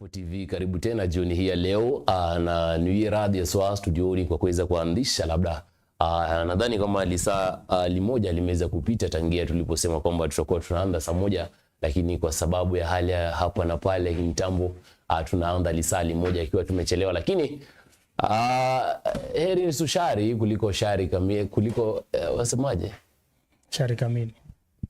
Mofu TV karibu tena jioni hii ya leo na niwie radhi ya swa studioni kwa kuweza kuanzisha labda nadhani kama lisaa limoja limeweza kupita tangia tuliposema kwamba tutakuwa tunaanza saa moja, lakini kwa sababu ya hali ya hapa na pale mtambo tunaanza lisaa limoja ikiwa tumechelewa, lakini heri nusu shari kuliko shari kamili, kuliko wasemaje, shari kamili.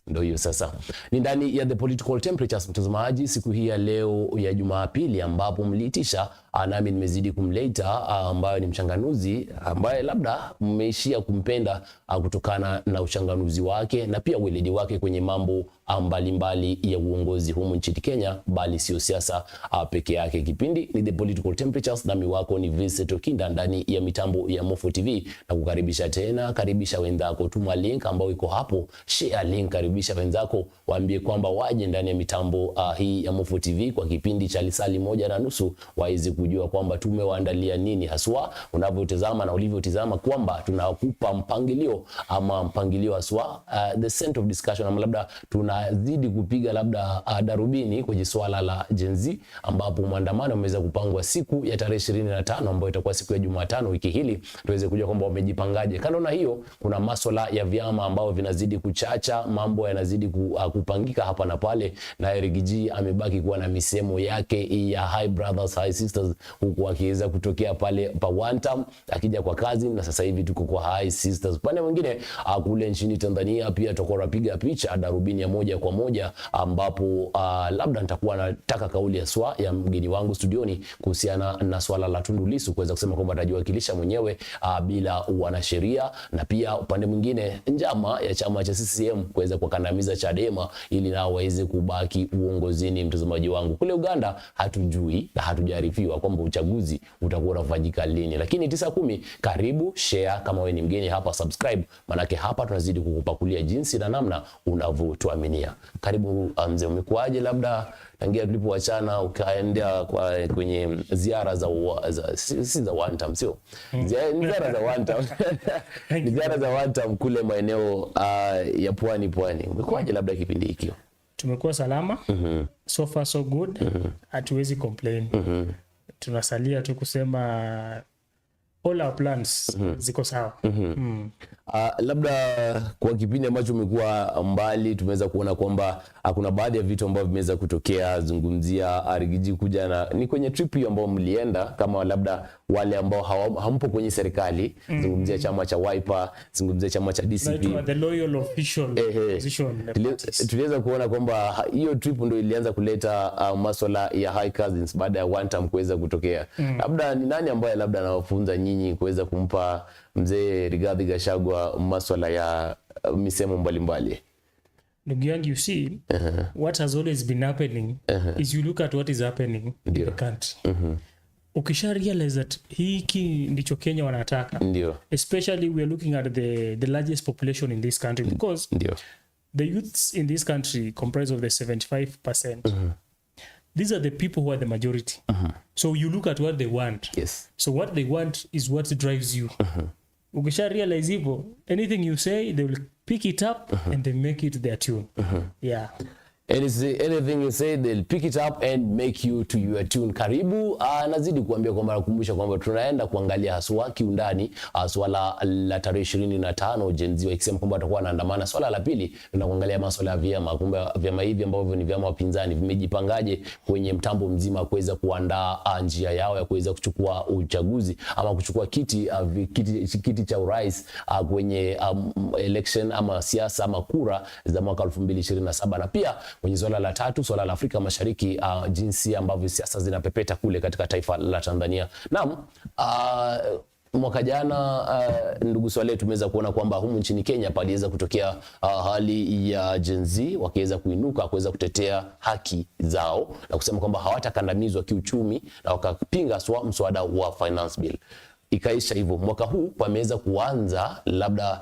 Ndio hiyo sasa. Ni ndani ya The Political Temperatures mtazamaji, siku hii ya leo ya Jumapili, ambapo mliitisha nami nimezidi kumleta ambaye ni mchanganuzi ambaye labda mmeishia kumpenda kutokana na uchanganuzi wake na pia weledi wake kwenye mambo mbalimbali ya uongozi humu nchini Kenya, bali sio siasa peke yake. Kipindi ni The Political Temperatures, nami wako ni Vincent Okinda ndani ya mitambo ya Mofu TV, na kukaribisha tena. Karibisha wenzako, tuma link ambao iko hapo, share link, karibisha wenzako, waambie kwamba waje ndani ya mitambo hii ya Mofu TV kwa kipindi cha lisali 1.5 waweze kujua kwamba tumewaandalia nini haswa. Unavyotazama na ulivyotazama kwamba tunakupa mpangilio ama mpangilio haswa the center of discussion, ama labda tunazidi kupiga labda darubini kwenye swala la Gen Z, ambapo maandamano yameweza kupangwa siku ya tarehe 25 ambayo itakuwa siku ya Jumatano wiki hili, tuweze kujua kwamba wamejipangaje. Kando na hiyo, kuna masuala ya vyama ambao vinazidi kuchacha, mambo yanazidi kupangika hapa na pale, na Rigiji amebaki kuwa na misemo yake ya high brothers high sisters, huku akiweza kutokea pale pa one time akija kwa kazi, na sasa hivi tuko kwa high sisters. Pande mwingine kule nchini Tanzania pia tutakuwa tunapiga picha darubini ya moja kwa moja, ambapo labda nitakuwa nataka kauli ya swa ya mgeni wangu studioni kuhusiana na swala la Tundu Lissu kuweza kusema kwamba atajiwakilisha mwenyewe bila wanasheria, na pia upande mwingine njama ya chama cha CCM kuweza kukandamiza Chadema ili nao waweze kubaki uongozini. Mtazamaji wangu, kule Uganda hatujui na hatujarifiwa kwamba uchaguzi utakuwa unafanyika lini, lakini 9:10 karibu, share kama wewe ni mgeni hapa, subscribe, manake hapa tunazidi kukupakulia jinsi na namna unavyotuaminia. Karibu mzee, umekuaje? Labda tangia tulipoachana ukaenda kwenye ziara za si za one time, sio ziara za one time ni ziara za one time kule maeneo ya pwani. Umekuaje labda kipindi hiki? Tumekuwa salama. So far so good. Hatuwezi complain. Tunasalia tu kusema all our plans ziko sawa. Labda kwa kipindi ambacho umekuwa mbali, tumeweza kuona kwamba kuna baadhi ya vitu ambavyo vimeweza kutokea. Zungumzia Rigiji kuja na ni kwenye trip hiyo ambao mlienda, kama labda wale ambao hampo kwenye serikali, zungumzia chama cha Wiper, zungumzia chama cha DCP, the loyal official position. Tuliweza kuona kwamba hiyo trip ndio ilianza kuleta masuala ya high cousins baada ya one time kuweza kutokea. Labda ni nani ambaye labda anawafunza nyinyi kuweza kumpa mzee Rigathi Gachagua masuala ya misemo mbalimbali? Ndugu yangu, you see what has always been happening is you look at what is happening in the country. Ukisha realize that hiki ndicho Kenya wanataka, especially we are looking at the largest population in this country, because the youths in this country comprise of the 75%. These are the people who are the majority. So you look at what they want. So what they want is what drives you. Ukisha realize hivyo, anything you say, they will pick it up and they make it their tune. Anything you say, they'll pick it up and make you to your tune. Karibu, nazidi kuambia kwamba nakumbusha kwamba tunaenda kuangalia haswa kiundani swala la tarehe 25 Gen Z, wakisema kwamba watakuwa wanaandamana. Swala la pili tunakuangalia masuala ya vyama, kwamba vyama hivi ambavyo ni vyama wapinzani vimejipangaje kwenye mtambo mzima kuweza kuandaa njia yao ya kuweza kuchukua uchaguzi ama kuchukua kiti cha urais kwenye election ama siasa ama kura za mwaka 2027, na pia kwenye swala la tatu, swala la Afrika Mashariki, jinsi ambavyo siasa zinapepeta kule katika taifa la Tanzania. Naam, mwaka jana ndugu Swale, tumeweza kuona kwamba humu nchini Kenya paliweza kutokea hali ya Gen Z wakiweza kuinuka kuweza kutetea haki zao na kusema kwamba hawatakandamizwa kiuchumi, na wakapinga mswada wa finance bill. Ikaisha hivyo. Mwaka huu pameweza kuanza labda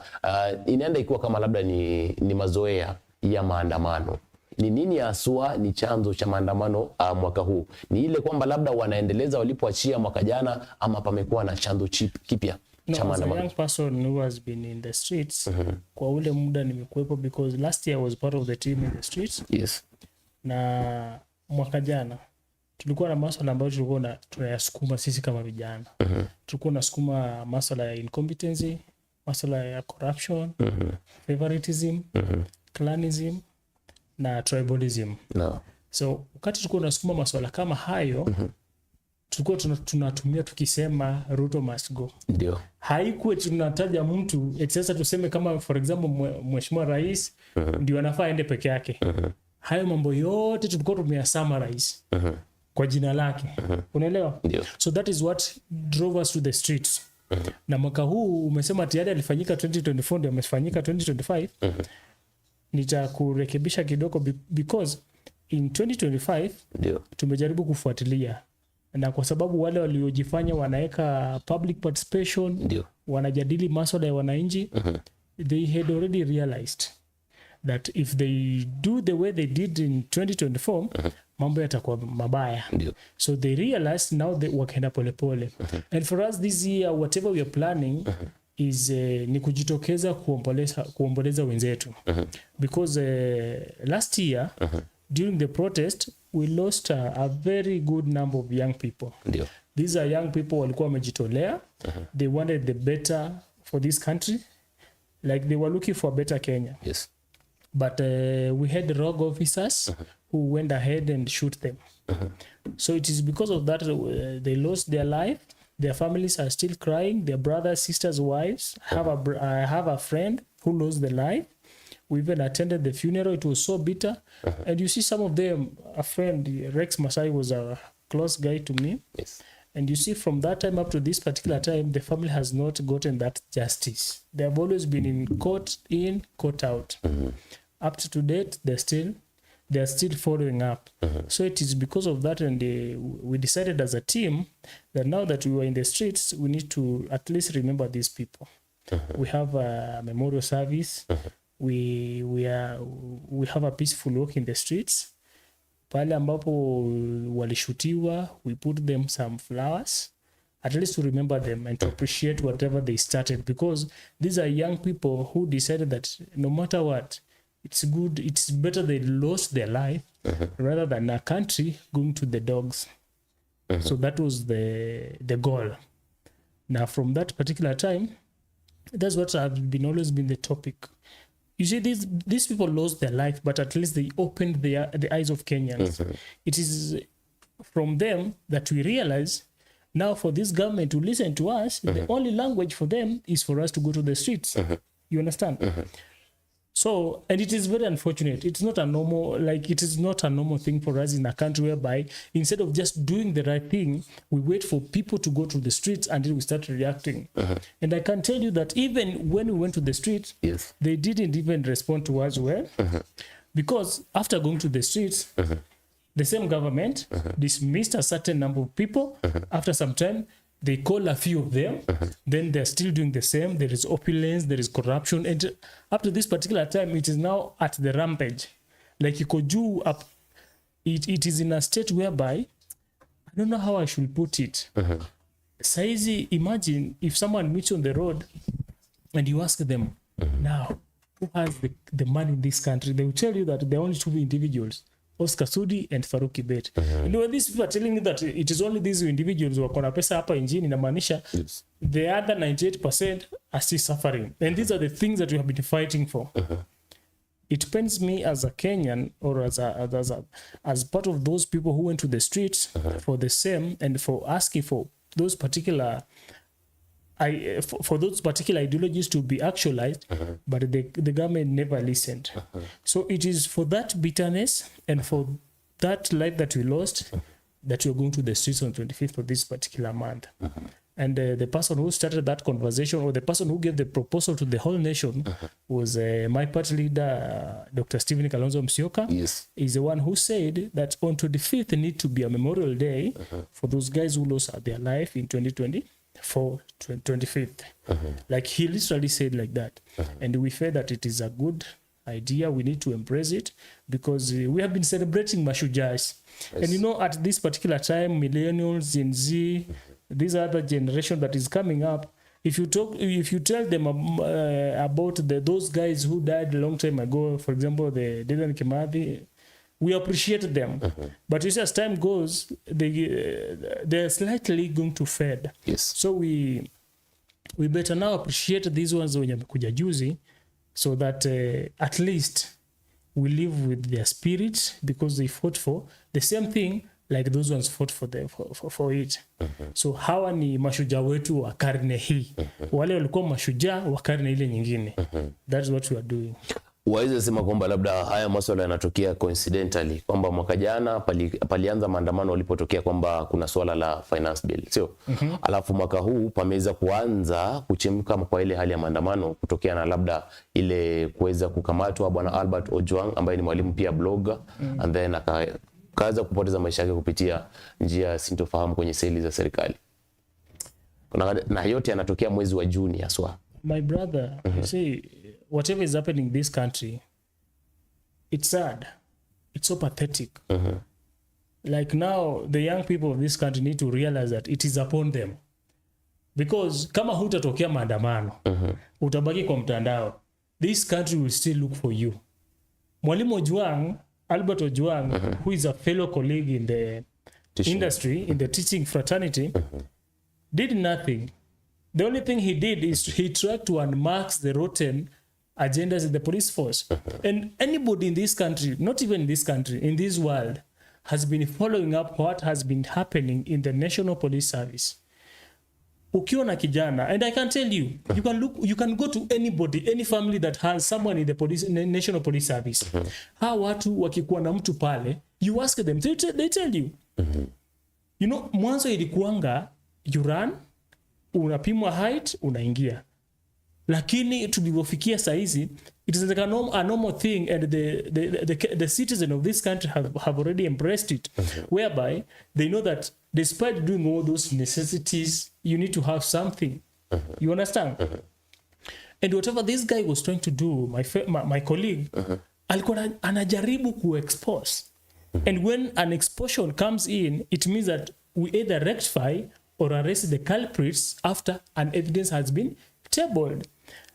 inaenda ikiwa kama labda ni mazoea ya maandamano. Ni nini haswa ni chanzo cha maandamano mwaka huu? Ni ile kwamba labda wanaendeleza walipoachia mwaka jana, ama pamekuwa na chanzo kipya cha maandamano? As a young person who has been in the streets, kwa ule muda nimekuwepo, because last year I was part of the team in the streets. Yes. Na mwaka jana tulikuwa na masuala ambayo tulikuwa tunayasukuma sisi kama vijana. Tulikuwa nasukuma masuala ya incompetency, masuala ya corruption, favoritism, clanism na tribalism. So wakati tulikuwa nasukuma masuala kama hayo, tulikuwa tunatumia tukisema Ruto must go. Ndio. Haikuwa tunataja mtu sasa tuseme kama for example Mheshimiwa Rais ndio anafaa aende peke yake. Hayo mambo yote tulikuwa tumeyasummarize kwa jina lake. Unaelewa? So that is what drove us to the streets. Na mwaka huu umesema tayari alifanyika 2024 ndio amefanyika 2025. Nitakurekebisha kidogo because in 2025 tumejaribu kufuatilia, na kwa sababu wale waliojifanya wanaeka public participation, wanajadili masuala ya wananchi, they had already realized that if they do the way they did in 2024, mambo yatakuwa mabaya. So they realized now they wakaenda pole pole. And for us this year, whatever we are planning is ni kujitokeza kuomboleza wenzetu. Because last year during the protest we lost a very good number of young people. These are young people walikuwa wamejitolea. They wanted the better for this country, like they were looking for a better Kenya. But we had rogue officers who went ahead and shoot them. So it is because of that they lost their life. Their families are still crying. Their brothers, sisters, wives. I have a friend who lost their life. We even attended the funeral. It was so bitter. And you see some of them, a friend, Rex Masai was a close guy to me. And you see from that time up to this particular time, the family has not gotten that justice. They have always been in, court out. Up to date, they're still following up. So it is because of that, and we decided as a team that now that we were in the streets, we need to at least remember these people. We have a memorial service. We have a peaceful walk in the streets. Pale ambapo walishutiwa, we put them some flowers, at least to remember them and to appreciate whatever they started, because these are young people who decided that no matter what, it's better they lost their life rather than a country going to the dogs. So that was the goal. Now from that particular time, that's what has been always been the topic. You see, these people lost their life, but at least they opened the eyes of Kenyans. It is from them that we realize now for this government to listen to us, the only language for them is for us to go to the streets. You understand? So, and it is very unfortunate. It is not a normal thing for us in a country whereby instead of just doing the right thing, we wait for people to go to the streets until we start reacting. And I can tell you that even when we went to the streets, they didn't even respond to us well. Because after going to the streets, the same government dismissed a certain number of people. After some time, they call a few of them, then they're still doing the same. There is opulence, there is corruption. And up to this particular time, it is now at the rampage. Like up, it is in a state whereby, I don't know how I should put it. Saizi, imagine if someone meets you on the road and you ask them, now, who has the money in this country? They will tell you that there are only two individuals, Oscar Sudi and Farouk Kibet. You know, these people are telling you that it is only these individuals who are pesa hapa nchini, inamaanisha the other 98% are still suffering. And these are the things that we have been fighting for. It pains me as a Kenyan, or as part of those people who went to the streets for the same and for asking for those particular for those particular ideologies to be actualized, but the government never listened. So it is for that bitterness and for that life that we lost that we're going to the streets on 25th of this particular month. And the person who started that conversation, or the person who gave the proposal to the whole nation, was my party leader, Dr. Stephen Kalonzo Musyoka. Is the one who said that on 25th need to be a memorial day for those guys who lost their life in 2020. For 25th. Like he literally said like that. And we feel that it is a good idea. We need to embrace it, because we have been celebrating Mashujais. And you know, at this particular time, millennials, Gen Z, this other generation that is coming up, if you tell them about those guys who died a long time ago, for example, the Dedan Kimathi, we appreciate them. But you see, as time goes, they're slightly going to fade. Yes. So we better now appreciate these ones wenye wamekuja juzi, so that at least we live with their spirit, because they fought for the same thing like those ones fought for it. So hawa ni mashujaa wetu wa karne hii. Wale walikuwa mashujaa wa karne ile nyingine. That's what we are doing. Waweza sema kwamba labda haya masuala yanatokea coincidentally, kwamba mwaka jana palianza maandamano walipotokea kwamba kuna swala la finance bill, sio? Alafu mwaka huu pameweza kuanza kuchemka kwa ile hali ya maandamano kutokea na labda ile kuweza kukamatwa bwana Albert Ojwang ambaye ni mwalimu pia blogger, and then akaanza kupoteza maisha yake kupitia njia sintofahamu kwenye seli za serikali. Na yote yanatokea mwezi wa Juni haswa. My brother, you see, whatever is happening in this country, it's sad. It's so pathetic. Like now, the young people of this country need to realize that it is upon them. Because kama hutatokea maandamano, utabaki kwa mtandao, this country will still look for you. Mwalimu Ojwang, Albert Ojwang, who is a fellow colleague in the industry, in the teaching fraternity, did nothing. The only thing he did is he tried to unmark the rotten agendas in the police force. And anybody in this country, not even in this country, in this world, has been following up what has been happening in the National Police Service. Ukiona kijana, and I can tell you, you can go to anybody, any family that has someone in the National Police Service. Hawa watu wakikuwa na mtu pale, you ask them, they tell you. You know, mwanzo ilikuanga, you run, unapimwa height, unaingia. Lakini tulivyofikia saizi, it is like a normal thing, and the citizens of this country have already embraced it, whereby they know that despite doing all those necessities, you need to have something. You understand? And whatever this guy was trying to do, my colleague, alikuwa anajaribu ku-expose. And when an exposure comes in, it means that we either rectify or arrest the culprits after an evidence has been tabled.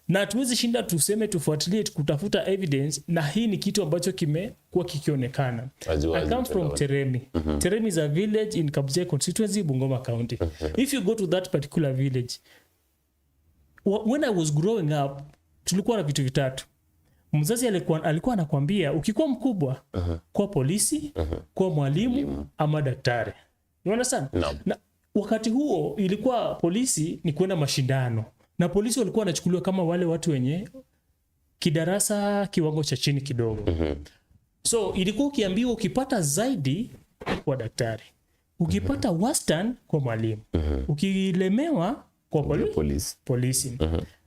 Na tuwezi shinda tuseme tufuatilie kutafuta evidence, na hii ni kitu ambacho kimekuwa kikionekana. I come from Teremi. Teremi is a village in Kabuchai constituency, Bungoma County. If you go to that particular village, when I was growing up, tulikuwa na vitu vitatu. Mzazi alikuwa anakuambia ukikuwa mkubwa, kwa polisi, kwa mwalimu, ama daktari. You understand? No. Na wakati huo ilikuwa polisi ni kwenda mashindano. Na polisi walikuwa wanachukuliwa kama wale watu wenye kidarasa kiwango cha chini kidogo. So ilikuwa ukiambiwa ukipata zaidi kwa daktari, ukipata wastani kwa mwalimu, ukilemewa kwa polisi.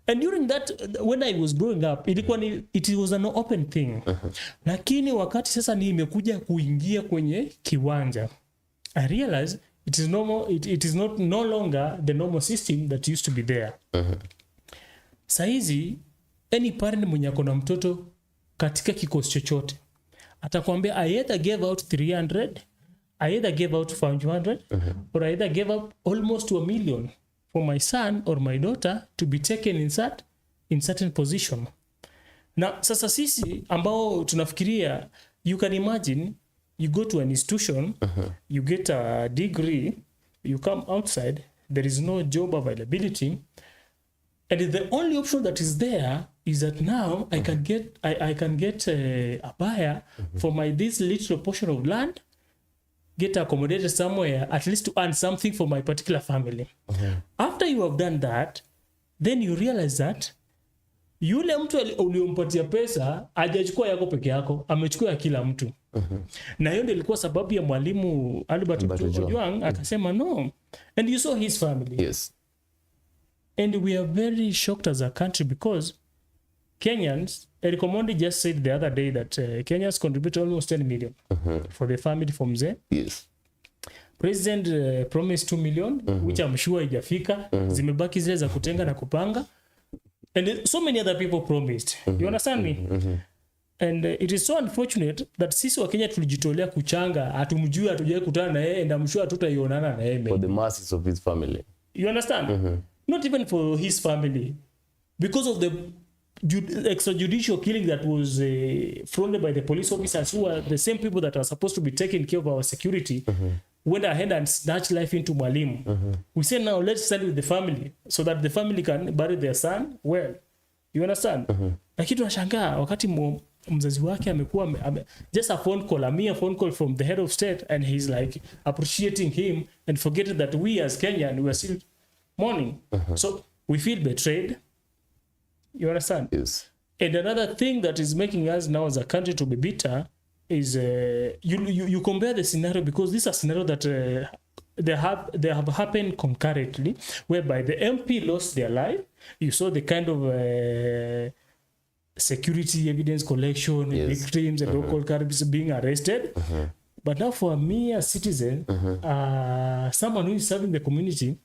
And during that, when I was growing up, it was an open thing. Lakini wakati sasa ni imekuja kuingia kwenye kiwanja, I realized it is no longer the normal system that used to be there. Saizi, any parent mwenye akona mtoto katika kikosi chochote, atakwambia I either gave out 300, I either gave out 500, or I either gave up almost $1 million for my son or my daughter to be taken in certain position. Na sasa sisi ambao tunafikiria, you can imagine, you go to an institution, you get a degree, you come outside, there is no job availability, and the only option that is there is that now I can get a buyer for this little portion of land, get accommodated somewhere, at least to earn something for my particular family. After you have done that, then you realize that yule mtu uliompatia pesa hajachukua yako peke yako, amechukua ya kila mtu. Na hiyo ndio ilikuwa sababu ya mwalimu Albert Ojwang akasema no. And you saw his family. Yes. And we are very shocked as a country because Kenyans, Eric Omondi just said the other day that Kenyans contribute almost 10 million for the family from Mzee. Yes. President promised 2 million, which I'm sure haijafika. Zimebaki zile za kutenga na kupanga. And so many other people promised. You understand me? And it is so unfortunate that sisi wa Kenya tulijitolea kuchanga, hatumjui, hatujai kutana na yeye, and I'm sure hatutaionana na yeye. For the masses of his family. You understand? Not even for his family. Because of the extrajudicial killing that was fronted by the police officers, who are the same people that are supposed to be taking care of our security, went ahead and snatched life into Mwalimu. We say now let's start with the family so that the family can bury their son well. You understand? Lakini tunashangaa wakati mzazi wake amekuwa just a mere phone call from the head of state, and he's like appreciating him and forgetting that we as Kenyan, we are still mourning. So we feel betrayed. You understand? Yes. And another thing that is making us now as a country to be bitter is you compare the scenario, because this is a scenario that they have happened concurrently, whereby the MP lost their life. You saw the kind of security evidence collection, victims and local caribs being arrested. But now for me as citizen, someone who is serving the community,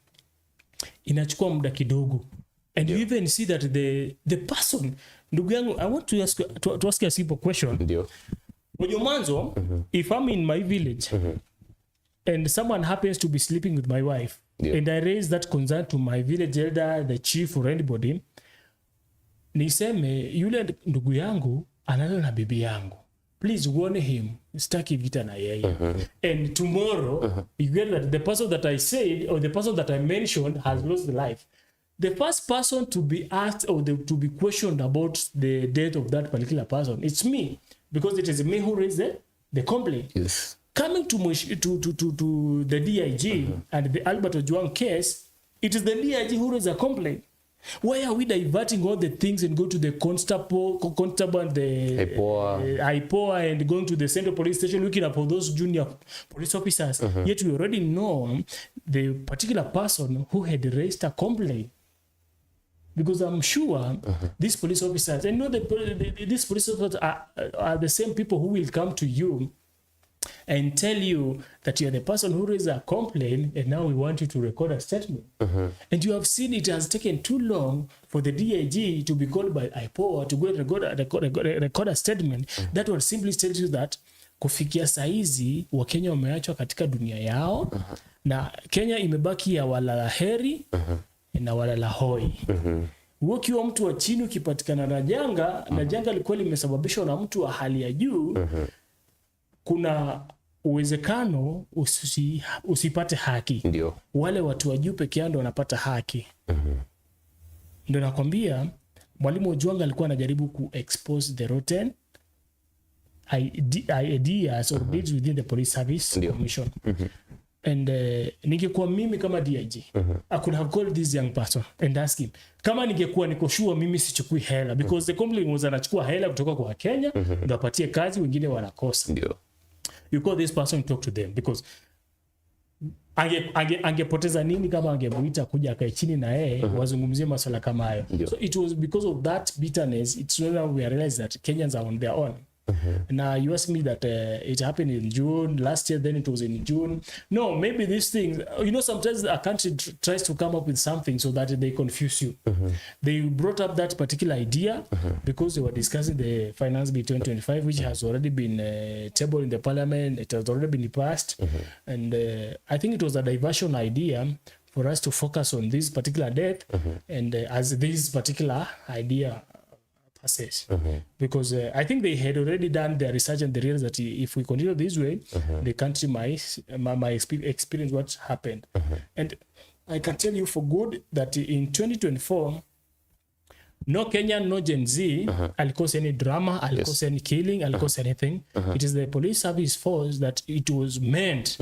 inachukua muda kidogo. And you even see that the person, ndugu yangu, I want to ask you a simple question. Ndio. Mwenye mwanzo, if I'm in my village and someone happens to be sleeping with my wife, and I raise that concern to my village elder, the chief or anybody, niseme yule ndugu yangu analala na bibi yangu, please warn him, sitaki vita na yeye. And tomorrow you get that the person that I said or the person that I mentioned has lost the life. The first person to be asked or to be questioned about the death of that particular person, it's me, because it is me who raised the complaint. Yes. Coming to the DIG and the Albert Ojwang case, it is the DIG who raised a complaint. Why are we diverting all the things and go to the constable and the IPOA and going to the central police station looking up for those junior police officers? Yet we already know the particular person who had raised a complaint. Because I'm sure these police officers, and these police officers are the same people who will come to you and tell you that you're the person who raised a complaint and now we want you to record a statement. And you have seen it has taken too long for the DIG to be called by IPOA to go and record a statement. That will simply tell you that kufikia saizi Wakenya wameachwa katika dunia yao, na Kenya imebaki ya walala heri na walala hoi. Ukiwa mtu wa chini ukipatikana na janga, na janga likuwa limesababishwa na mtu wa hali ya juu, kuna uwezekano usipate haki. Ndio. Wale watu wa juu peke yao ndio wanapata haki. Ndio nakwambia Mwalimu Ojwang alikuwa anajaribu ku-expose the rotten ideas or deeds within the police service commission. And ningekuwa mimi kama DIG, I could have called this young person and asked him, kama ningekuwa niko sure mimi sichukui hela, because the complaint was anachukua hela kutoka kwa Kenya ndio apatie kazi, wengine wanakosa. Ndio. You call this person, talk to them, because angepoteza nini kama angemuita kuja akae chini na yeye wazungumzie masuala kama hayo. So it was because of that bitterness, it's when we realized that Kenyans are on their own. Now you asked me that it happened in June last year, then it was in June. No, maybe these things, sometimes a country tries to come up with something so that they confuse you. They brought up that particular idea because they were discussing the finance bill 2025, which has already been tabled in the parliament. It has already been passed. And I think it was a diversion idea for us to focus on this particular death and as this particular idea passes. Because I think they had already done their research and they realized that if we continue this way, the country might experience what happened. And I can tell you for good that in 2024, no Kenyan, no Gen Z cause any drama, cause any killing, cause anything. It is the police service force that it was meant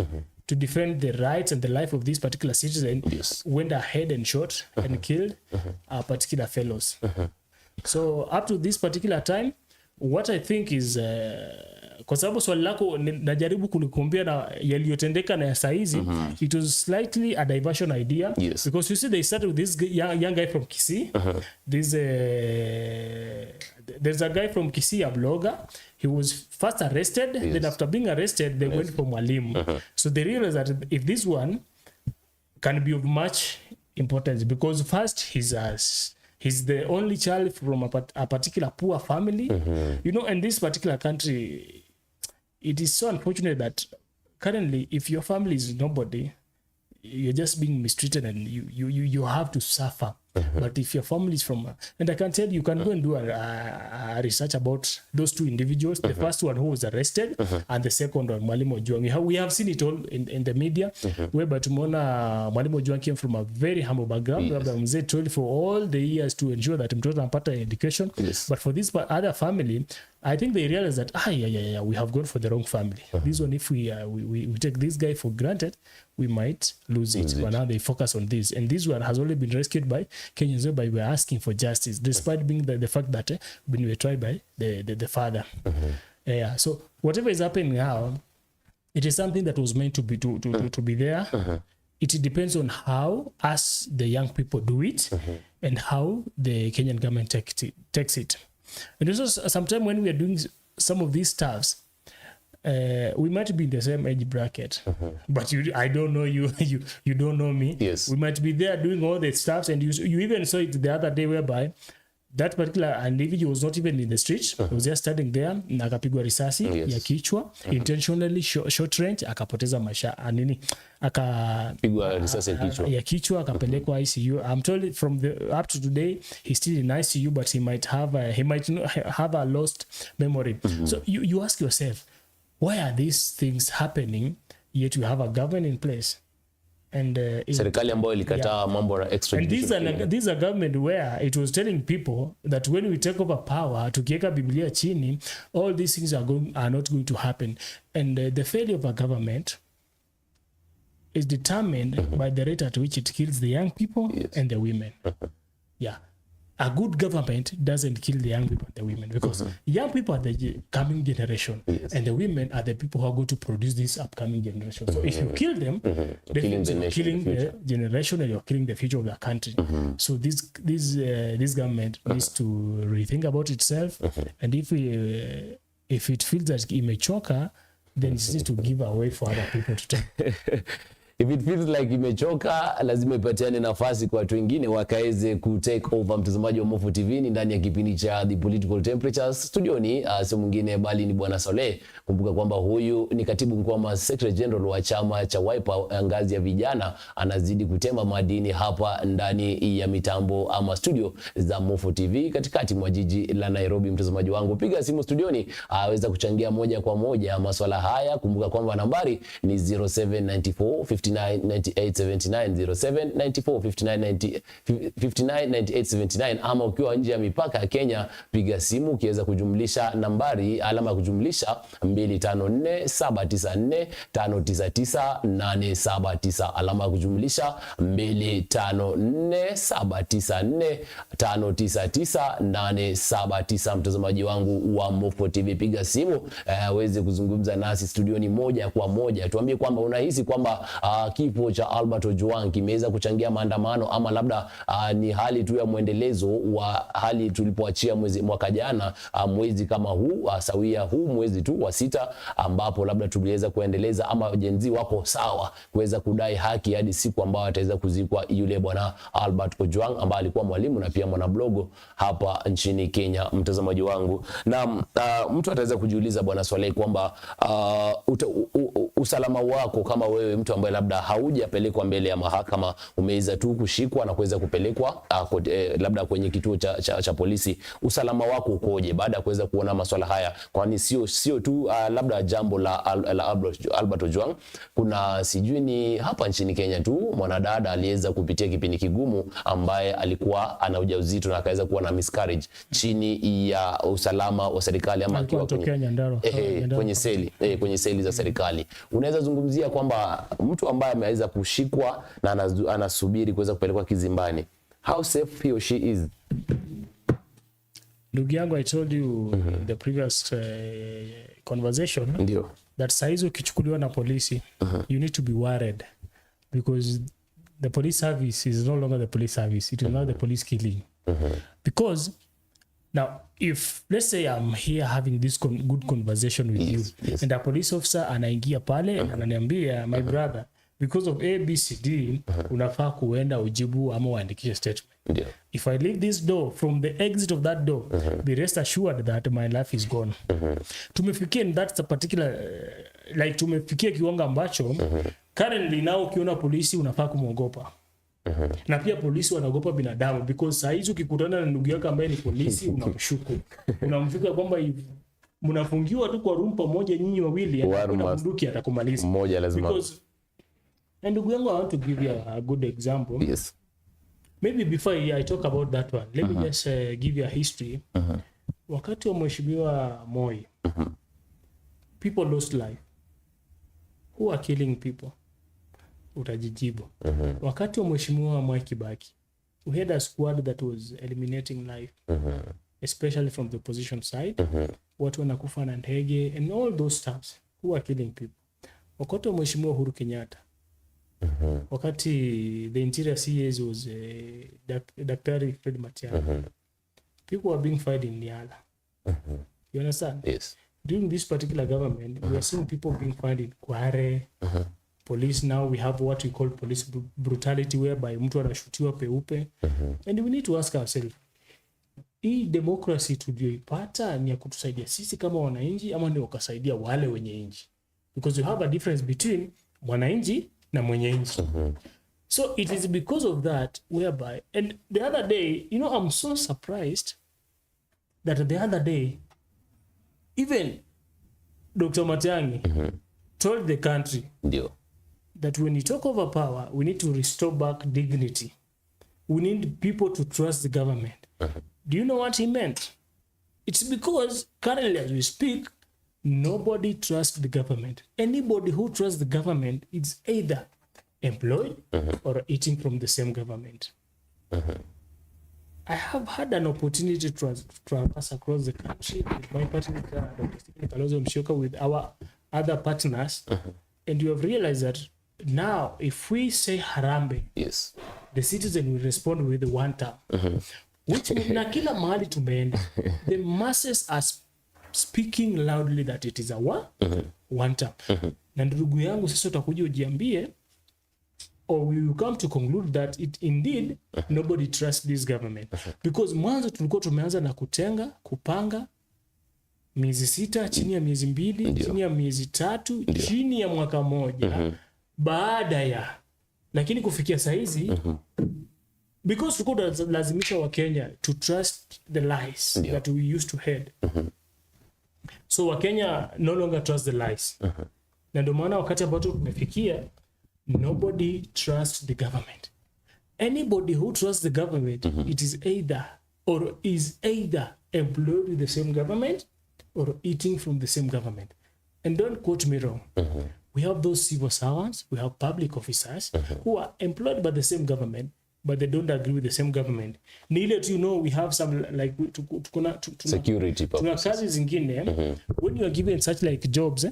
to defend the rights and the life of this particular citizen went ahead and shot and killed our particular fellows. So up to this particular time, what I think is kwa sababu swali lako najaribu kunikumbia na yaliyotendeka na ya saizi, it was slightly a diversion idea, because you see they started with this young guy from Kisii. There's a guy from Kisii, a blogger. He was first arrested, then after being arrested they went for Mwalimu. So they realized that if this one can be of much importance, because first he's the only child from a particular poor family. In this particular country, it is so unfortunate that currently, if your family is nobody, you're just being mistreated and you have to suffer But if your family is from, and I can tell you can go and do a research about those two individuals. The first one who was arrested, and the second one, Mwalimu Ojwang. We have seen it all in the media, whereby tumeona Mwalimu Ojwang came from a very humble background. Mzee told for all the years to ensure that mtoto anapata education. But for this other family, I think they realize that we have gone for the wrong family. This one, if we take this guy for granted, we might lose it. But now they focus on this, and this one has only been rescued by Kenyans, whereby we are asking for justice, despite being the fact that we were tried by the father. So whatever is happening now, it is something that was meant to be there. It depends on how us the young people do it, and how the Kenyan government takes it. And also, sometimes when we are doing some of these stuffs, we might be in the same age bracket, but I don't know you, you don't know me. Yes. We might be there doing all the stuffs, and you even saw it the other day, whereby that particular individual was not even in the street. He was just standing there, na akapigwa risasi ya kichwa, intentionally short range, akapoteza maisha anini, akapigwa risasi ya kichwa, akapelekwa ICU. I'm told from up to today he's still in ICU, but he might have a lost memory. So you ask yourself, why are these things happening yet we have a government in place? And serikali ambayo ilikataa mambo ya extradition. And these are government where it was telling people that when we take over power, tukiweka Biblia chini, all these things are not going to happen. And the failure of a government is determined by the rate at which it kills the young people and the women. A good government doesn't kill the young people and the women, because young people are the coming generation, and the women are the people who are going to produce this upcoming generation. So if you kill them, definitely you're killing the generation, and you're killing the future of the country. So this government needs to rethink about itself, and if it feels that imechoka, then it needs to give away for other people to take. If it feels like imechoka, lazima ipatiane nafasi kwa watu wengine wakaweze ku take over. Mtazamaji wa Mofu TV, ni ndani ya kipindi cha The Political Temperatures. Studioni sio mwingine bali ni Bwana Soleh. Kumbuka kwamba huyu ni katibu mkuu wa Secretary General wa chama cha Wiper ngazi ya vijana, anazidi kutema madini hapa ndani ya mitambo ama studio za Mofu TV katikati mwa jiji la Nairobi. Mtazamaji wangu, piga simu studioni aweza kuchangia moja kwa moja masuala haya. Kumbuka kwamba nambari ni 0794 599879, ama ukiwa nje ya mipaka ya Kenya, piga simu ukiweza kujumlisha nambari alama ya kujumlisha 254794599879, alama ya kujumlisha 254794599879. Mtazamaji wangu wa Mofu TV, piga simu uweze kuzungumza nasi studioni moja kwa moja. Tuambie kwamba unahisi kwamba kifo cha Albert Ojwang kimeweza kuchangia maandamano, ama labda ni hali tu ya muendelezo wa hali tulipoachia mwaka jana, mwezi kama huu sawia huu mwezi tu wa 6, ambapo labda tuliweza kuendeleza ama jenzi wako sawa kuweza kudai haki hadi siku ambayo ataweza kuzikwa yule bwana Albert Ojwang ambaye alikuwa mwalimu na pia mwanablogo hapa nchini Kenya. Mtazamaji wangu, na mtu ataweza kujiuliza Bwana Swaleh kwamba usalama wako kama wewe mtu ambaye labda haujapelekwa mbele ya mahakama, umeweza tu kushikwa na kuweza kupelekwa labda kwenye kituo cha polisi, usalama wako ukoje baada ya kuweza kuona masuala haya? Kwani sio tu labda jambo la Albert Ojwang, kuna sijui ni hapa nchini Kenya tu mwanadada aliweza kupitia kipindi kigumu, ambaye alikuwa ana ujauzito na akaweza kuwa na miscarriage chini ya usalama wa serikali, ama akiwa kwenye seli za serikali. Unaweza zungumzia kwamba mtu ambaye ameweza kushikwa na anasubiri kuweza kupelekwa kizimbani, how safe he or she is? Ndugu yangu, I told you the previous conversation that saizo ukichukuliwa na polisi, you need to be worried, because the police service is no longer the police service, it is now the police killing. Because now, if let's say I'm here having this good conversation with you, and a police officer anaingia pale ananiambia, my brother, because of ABCD, unafaa kuenda ujibu ama uandikishe statement. If I leave this door, from the exit of that door, be rest assured that my life is gone. Tumefikia in that particular, like tumefikia kiwango ambacho currently now ukiona polisi unafaa kumwogopa. Na pia polisi wanaogopa binadamu because saa hizi ukikutana na ndugu yako ambaye ni polisi unamshuku. Unamfika kwamba mnafungiwa tu kwa room pamoja nyinyi wawili na bunduki atakumaliza. Mmoja lazima. Because ndugu yangu, I want to give you a good example. Yes. Maybe before I talk about that one, let me just give you a history. Wakati wa Mheshimiwa Moi, people lost life. Who are killing people? Utajijibu. Wakati wa Mheshimiwa Mwai Kibaki, we had a squad that was eliminating life, especially from the opposition side. Watu wanakufa na ndege and all those stuffs. Who are killing people? Wakati wa Mheshimiwa Uhuru Kenyatta, wakati the interior CS was Daktari Fred Matiang'i, people were being fired in Niala. You understand? Yes. During this particular government, we are seeing people being fired in Kware. Police now, we have what we call police brutality, whereby mtu anashutiwa peupe. And we need to ask ourselves, hii democracy tulioipata ni ya kutusaidia sisi kama wananchi ama ni wakasaidia wale wenye nchi? Because you have a difference between mwananchi na mwenye nchi. So it is because of that whereby, and the other day, you know, I'm so surprised that the other day, even Dr. Matiang'i told the country that when you talk over power, we need to restore back dignity. We need people to trust the government. Do you know what he meant? It's because currently as we speak, nobody trusts the government. Anybody who trusts the government is either employed or eating from the same government. I have had an opportunity to traverse across the country with my partner, Dr. Stephen Kalonzo Musyoka, with our other partners, and you have realized that now, if we say Harambe, yes, the citizen will respond with one term. Which na kila mahali tumeenda, the masses are speaking loudly that it is a one term. Na ndugu yangu, sasa utakuja ujiambie, or we will come to conclude that it indeed nobody trusts this government. Because mwanzo tulikuwa tumeanza na kutenga, kupanga miezi 6, chini ya miezi 2, chini ya miezi 3, chini ya mwaka moja, baada ya, lakini kufikia saizi, because tulikuwa lazimisha wa Kenya to trust the lies that we used to head. So wa Kenya no longer trust the lies. Na ndio maana wakati ambapo tumefikia, nobody trusts the government. Anybody who trusts the government, it is either employed with the same government or eating from the same government. And don't quote me wrong. We have those civil servants, we have public officers who are employed by the same government, but they don't agree with the same government. Neither do you know we have some like security purposes. Tuna kazi zingine, when you are given such like jobs,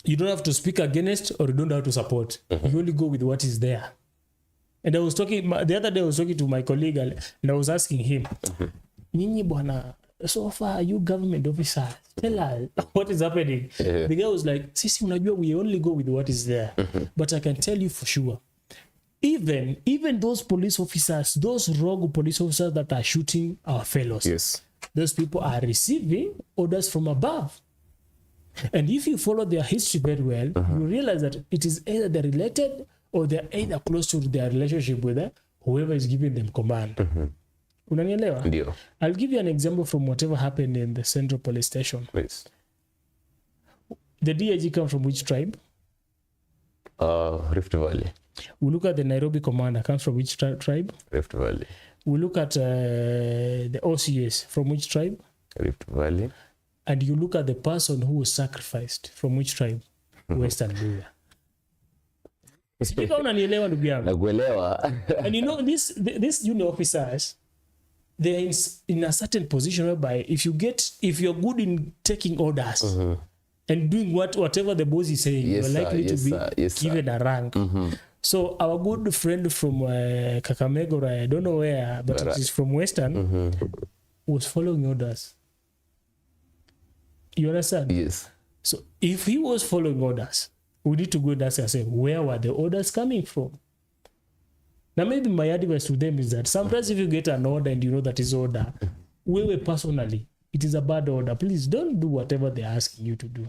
you don't have to speak against or you don't have to support. You only go with what is there. And I was talking, the other day I was talking to my colleague and I was asking him, Nyinyi bwana, so far are you government officers? Tell us what is happening. The guy was like, Sisi unajua, we only go with what is there. But I can tell you for sure, even those police officers, those rogue police officers that are shooting our fellows, yes, those people are receiving orders from above. And if you follow their history very well, you realize that it is either they're related or they're either close to their relationship with whoever is giving them command. Unanielewa? Ndio. I'll give you an example from whatever happened in the Central Police Station. Please. The DIG comes from which tribe? Rift Valley. We look at the Nairobi commander, comes from which tribe? Rift Valley. We look at the OCS, from which tribe? Rift Valley. And you look at the person who was sacrificed, from which tribe? Western Luya. Sijika unanielewa ndugu yangu? Nakuelewa. And you know, these junior officers, they're in a certain position whereby if you're good in taking orders and doing whatever the boss is saying, yes, you're likely to be given a rank. So our good friend from Kakamega, or I don't know where, but it is from Western, was following orders. You understand? Yes. So if he was following orders, we need to go and ask ourselves, where were the orders coming from? Now maybe my advice to them is that sometimes if you get an order and you know that is order, wewe personally, it is a bad order. Please don't do whatever they're asking you to do.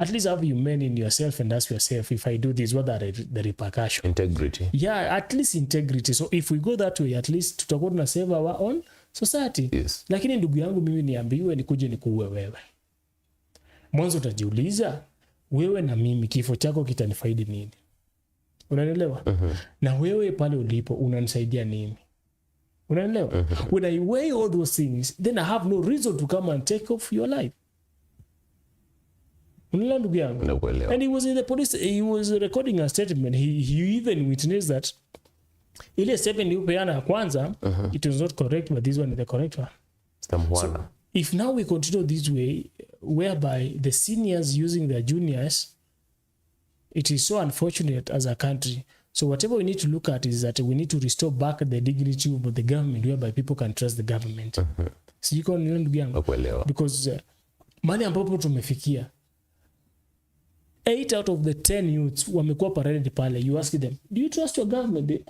at least have you men in yourself and ask yourself, if I do this, what are the repercussions? Integrity. Yeah, at least integrity. So if we go that way, at least tutakuwa tuna save our own society. Yes. Lakini ndugu yangu mimi niambiwe nikuje nikuue wewe. Mwanzo utajiuliza, wewe na mimi kifo chako kitanifaidi nini? Unanielewa? Na wewe pale ulipo unanisaidia nini? Unanielewa? When I weigh all those things, then I have no reason to come and take off your life. Unanielewa ndugu yangu? Nakuelewa. And he was in the police, he was recording a statement. He even witnessed that ile statement upeana ya kwanza, it was not correct, but this one is the correct one. So, if now we continue this way, whereby the seniors using their juniors, it is so unfortunate as a country. So whatever we need to look at is that we need to restore back the dignity of the government, whereby people can trust the government. Sijiko ni ndugu yangu. Because mali ambapo tumefikia, 8 out of the 10 youths wamekuwa paraded pale. You ask them, do you trust your government?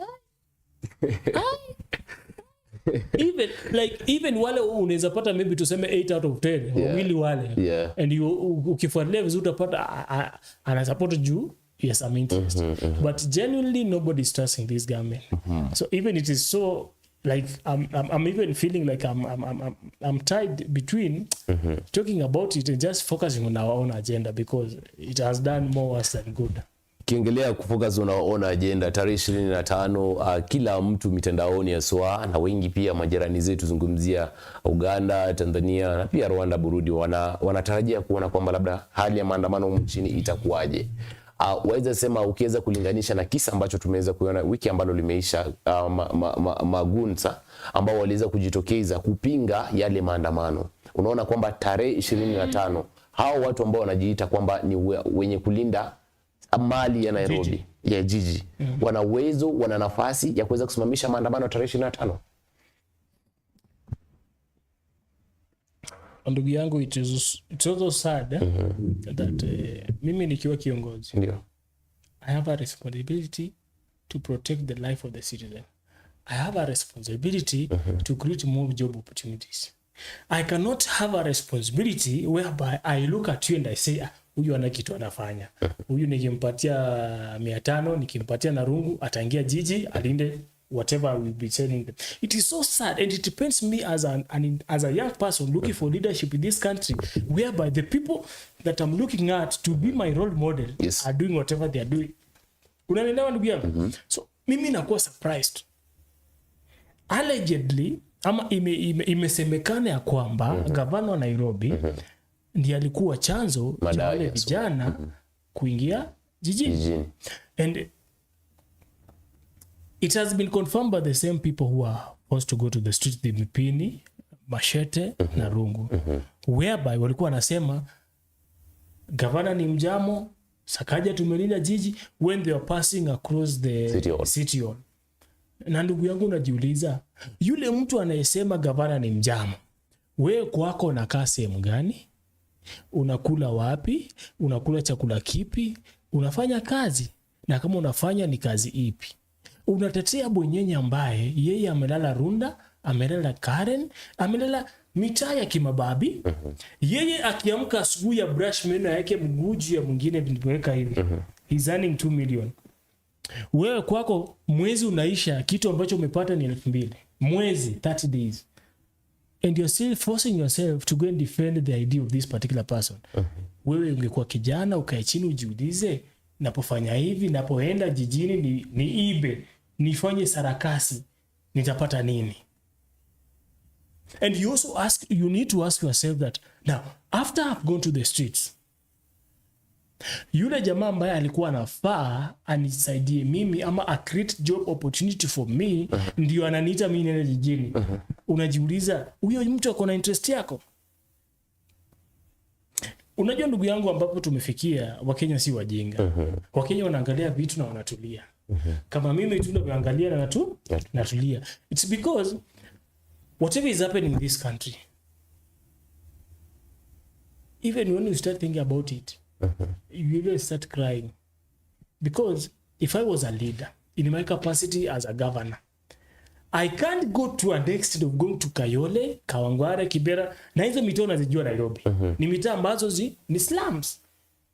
Even wale unaweza pata maybe tuseme 8 out of 10 wawili wale, and ukifuatilia vizuri utapata ana support juu some interest, but genuinely nobody is trusting this government. So even it is so like I'm even feeling like I'm tied between talking about it and just focusing on our own agenda, because it has done more worse than good. Kiengelea kufocus unaona agenda tarehe 25, kila mtu mitandaoni yaswa na wengi pia majirani zetu zungumzia Uganda, Tanzania na pia Rwanda, Burundi wanatarajia kuona kwamba labda hali ya maandamano nchini itakuwaje. Waweza sema ukiweza kulinganisha na kisa ambacho tumeweza kuona wiki ambalo limeisha, magunza ambao waliweza kujitokeza kupinga yale maandamano. Unaona kwamba tarehe 25 hao watu ambao wanajiita kwamba ni wenye kulinda mali ya Nairobi, ya jiji, wana uwezo, wana nafasi ya kuweza kusimamisha maandamano tarehe 25. Ndugu yangu, it's also sad that mimi nikiwa kiongozi, I have a responsibility to protect the life of the citizen. I have a responsibility to create more job opportunities. I cannot have a responsibility whereby I look at you and I say, huyu ana kitu anafanya. Huyu nikimpatia 500, nikimpatia na rungu, ataingia jiji, alinde whatever I will be telling them. It is so sad, and it depends me as a young person looking for leadership in this country, whereby the people that I'm looking at to be my role model are doing whatever they are doing. Unanielewa ndugu yangu? So mimi nakuwa surprised. Allegedly, ama imesemekana ya kwamba gavana wa Nairobi ndiye alikuwa chanzo cha wale vijana kuingia jijini. And it has been confirmed by the same people who are forced to go to the streets, the mipini, machete na rungu, whereby walikuwa wanasema gavana ni mjamo, Sakaja tumelinda jiji, when they are passing across the city hall. Na ndugu yangu unajiuliza, yule mtu anayesema gavana ni mjamo, wewe kwako unakaa sehemu gani? Unakula wapi? Unakula chakula kipi? Unafanya kazi? Na kama unafanya ni kazi ipi? Unatetea bwenyenye ambaye yeye amelala Runda, amelala Karen, amelala mitaa ya Kimababi. Yeye akiamka asubuhi ya brush meno yake mguju ya mwingine vimeweka hivi. He's earning 2 million. Wewe kwako mwezi unaisha, kitu ambacho umepata ni 2,000. Mwezi 30 days. And you're still forcing yourself to go and defend the idea of this particular person. Wewe ungekuwa kijana ukae chini ujiulize, napofanya hivi, napoenda jijini ni ibe, nifanye sarakasi, nitapata nini? And you need to ask yourself that, now, after I've gone to the streets, yule jamaa ambaye alikuwa anafaa anisaidie mimi ama a create job opportunity for me, ndio ananiita mimi nene jijini. Unajiuliza, huyo mtu ako na interest yako? Unajua ndugu yangu, ambapo tumefikia, Wakenya si wajinga. Wakenya wanaangalia vitu na wanatulia. Kama mimi tu naangalia na natulia. It's because whatever is happening in this country, even when you start thinking about it, you will start crying. Because if I was a leader in my capacity as a governor, I can't go to an extent of going to Kayole, Kawangware, Kibera, na hizo mitaa unazijua Nairobi. Ni mitaa ambazo ni slums.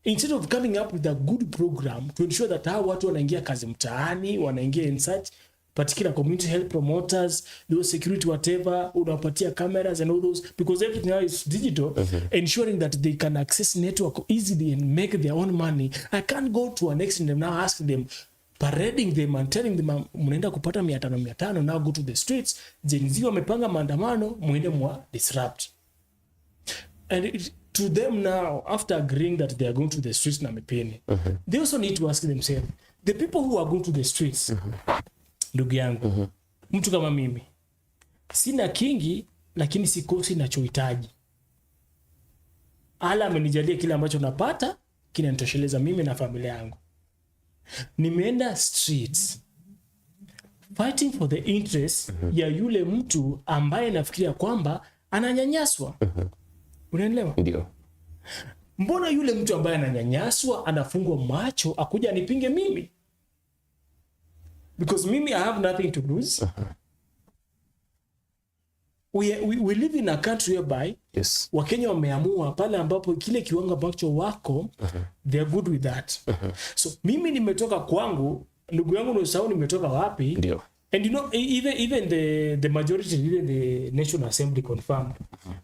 instead of coming up with a good program to ensure that hao watu wanaingia kazi mtaani, wanaingia in such particular community health promoters, those security whatever, unapatia cameras and all those, because everything now is digital, ensuring that they can access network easily and make their own money. I can't go to an extent and now ask them, parading them and telling them mnaenda kupata 500 now go to the streets. Gen Z wamepanga maandamano, muende mwa disrupt. And to them now, after agreeing that they are going to the streets na mepeni, they also need to ask themselves, the people who are going to the streets, ndugu yangu, mtu kama mimi, sina kingi, lakini sikosi nachohitaji. Ala amenijalia kile ambacho napata, kinanitosheleza mimi na familia yangu. Nimeenda streets fighting for the interest ya yule mtu ambaye nafikiria kwamba ananyanyaswa. Unaelewa? Ndio. Mbona yule mtu ambaye ananyanyaswa anafungwa macho akuja anipinge mimi? Because mimi I have nothing to lose. We live in a country whereby Wakenya wameamua pale ambapo kile kiwango ambacho wako they are good with that. So mimi nimetoka kwangu, ndugu yangu unasahau nimetoka wapi? Ndio. And you know, even the majority, even the National Assembly confirmed.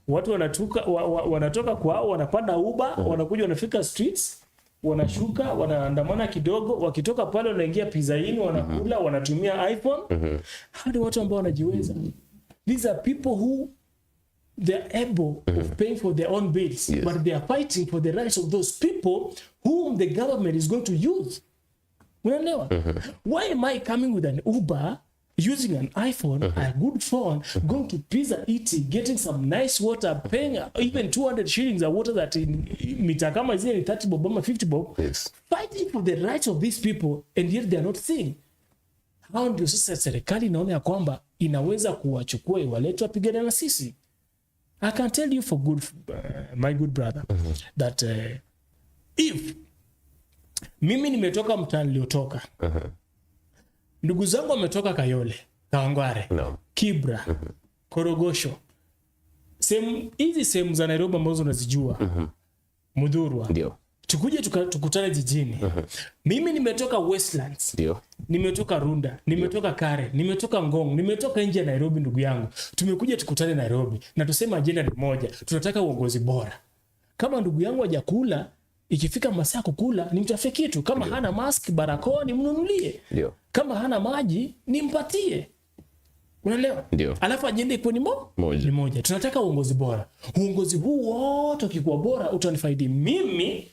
Watu wanatoka kwao, wanapanda Uber, wanakuja wanafika streets, wanashuka, wanaandamana kidogo, wakitoka pale wanaingia Pizza Inn, wanakula, wanatumia iPhone. Hao ni watu ambao wanajiweza. These are people who they are able of paying for their own bills, but they are fighting for the rights of those people whom the government is going to use. Unaelewa? Why am I coming with an Uber, using an iPhone, a good phone, going to Pizza eating, getting some nice water, paying even 200 shillings a water that in mitakama is 30 bob, 50 bob, fighting for the rights of these people, and yet they are not seeing. How ndio sasa serikali inaona ya kwamba inaweza kuwachukua iwalete wapigane na sisi? I can tell you for good, my good brother, that if mimi nimetoka mtaani niliotoka, ndugu zangu wametoka Kayole, Kawangware, Kibra, Korogosho, hizi sehemu za Nairobi ambazo unazijua, Mudhurwa, ndio, tukuje tukutane jijini. Mimi nimetoka Westlands, ndio, nimetoka Runda, nimetoka Kare, nimetoka Ngong, nimetoka nje ya Nairobi. Ndugu yangu, tumekuja tukutane Nairobi na tuseme ajenda ni moja, tunataka uongozi bora. Kama ndugu yangu hajakula, ikifika masaa kukula nimtafie kitu. Kama hana mask, barakoa nimnunulie. Kama hana maji nimpatie. Unaelewa? Alafu ajenda iko ni moja. Tunataka uongozi bora. Uongozi huu wote ukikuwa bora utanifaidi mimi.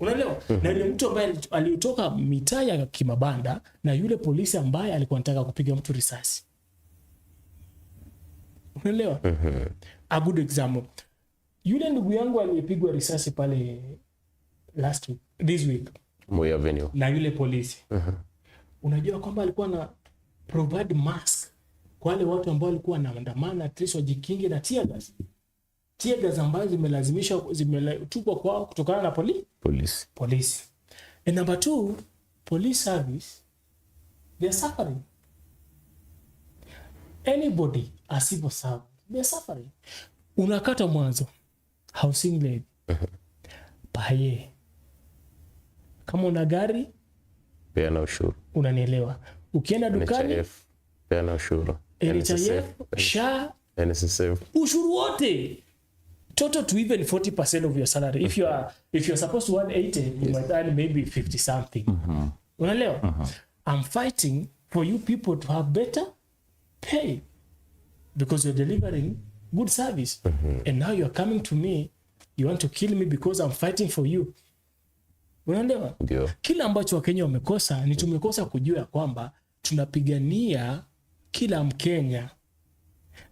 Unaelewa? Na yule mtu ambaye alitoka mitaa ya kimabanda na yule polisi ambaye alikuwa anataka kupiga mtu risasi. Unaelewa? A good example. Yule ndugu yangu aliyepigwa risasi pale this week, Moi Avenue, na yule polisi. Unajua kwamba alikuwa na provide mask kwa wale watu ambao walikuwa wanaandamana, at least wajikinge na tear gas. Tear gas ambazo zimetupwa kwao kutokana na polisi. And number 2, police service, they are suffering. Anybody a civil servant, they are suffering. Unakata mwanzo housing levy, paye. Kama una gari, peana ushuru. Unanielewa? Ukienda dukani, NHIF, peana ushuru. NHIF, SHA, NSSF, ushuru wote. Total to even 40% of your salary. If you're supposed to earn 80, you might earn maybe 50 something. Unaelewa? I'm fighting for you people to have better pay because you're delivering good service. And now you're coming to me, you want to kill me because I'm fighting for you. Unaelewa? Kila ambacho Wakenya wamekosa ni tumekosa kujua kwamba tunapigania kila Mkenya.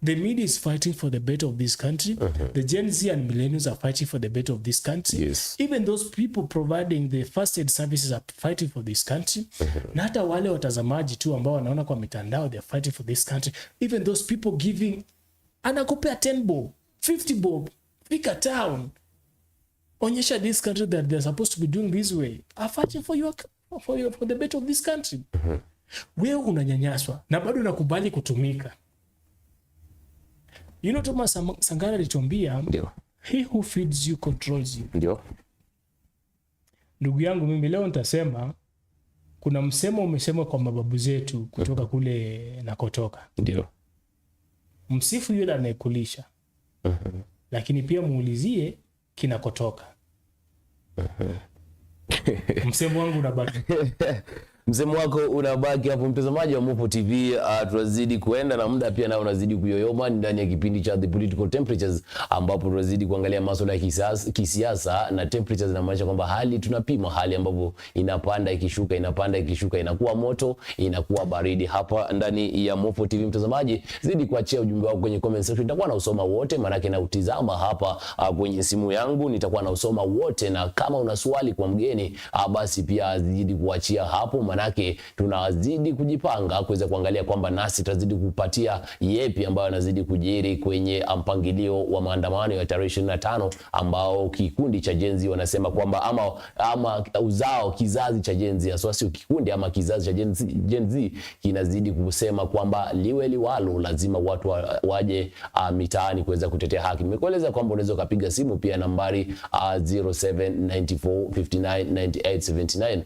The media is fighting for the better of this country. The Gen Z and millennials are fighting for the better of this country. Even those people providing the first aid services are fighting for this country. Na hata wale watazamaji tu ambao wanaona kwa mitandao, they are fighting for this country. Even those people giving, anakupea 10 bob, 50 bob, fika town, onyesha this country that they're supposed to be doing this way, are fighting for the better of this country. Wewe unanyanyaswa na bado unakubali kutumika. You know, Thomas Sankara alituambia, he who feeds you controls you. Ndugu yangu, mimi leo nitasema kuna msemo umesemwa kwa mababu zetu kutoka kule nakotoka. Ndio. Msifu yule anayekulisha. Lakini pia muulizie kinakotoka. Msemo wangu unabaki. Msemo wako unabaki hapo, mtazamaji wa Mopo TV. Tunazidi kuenda na muda pia nao unazidi kuyoyoma ndani ya kipindi cha The Political Temperatures, ambapo tunazidi kuangalia masuala ya kisiasa, na temperatures inamaanisha kwamba hali tunapima hali ambapo inapanda ikishuka, inapanda ikishuka, inakuwa moto, inakuwa baridi hapa ndani ya Mopo TV. Mtazamaji, zidi kuachia ujumbe wako kwenye comment section, nitakuwa na usoma wote, maana yake na utizama hapa kwenye simu yangu, nitakuwa na usoma wote, na kama una swali kwa mgeni basi pia zidi kuachia hapo, manake tunazidi kujipanga kuweza kuangalia kwamba nasi tutazidi kupatia yepi ambayo yanazidi kujiri kwenye mpangilio wa maandamano ya tarehe 25, ambao kikundi cha Gen Z wanasema kwamba ama kizazi cha Gen Z, so sio kikundi ama kizazi cha Gen Z kinazidi kusema kwamba liwe liwalo, lazima watu waje mitaani kuweza kutetea haki. Nimekueleza kwamba unaweza kupiga simu pia nambari 0794599879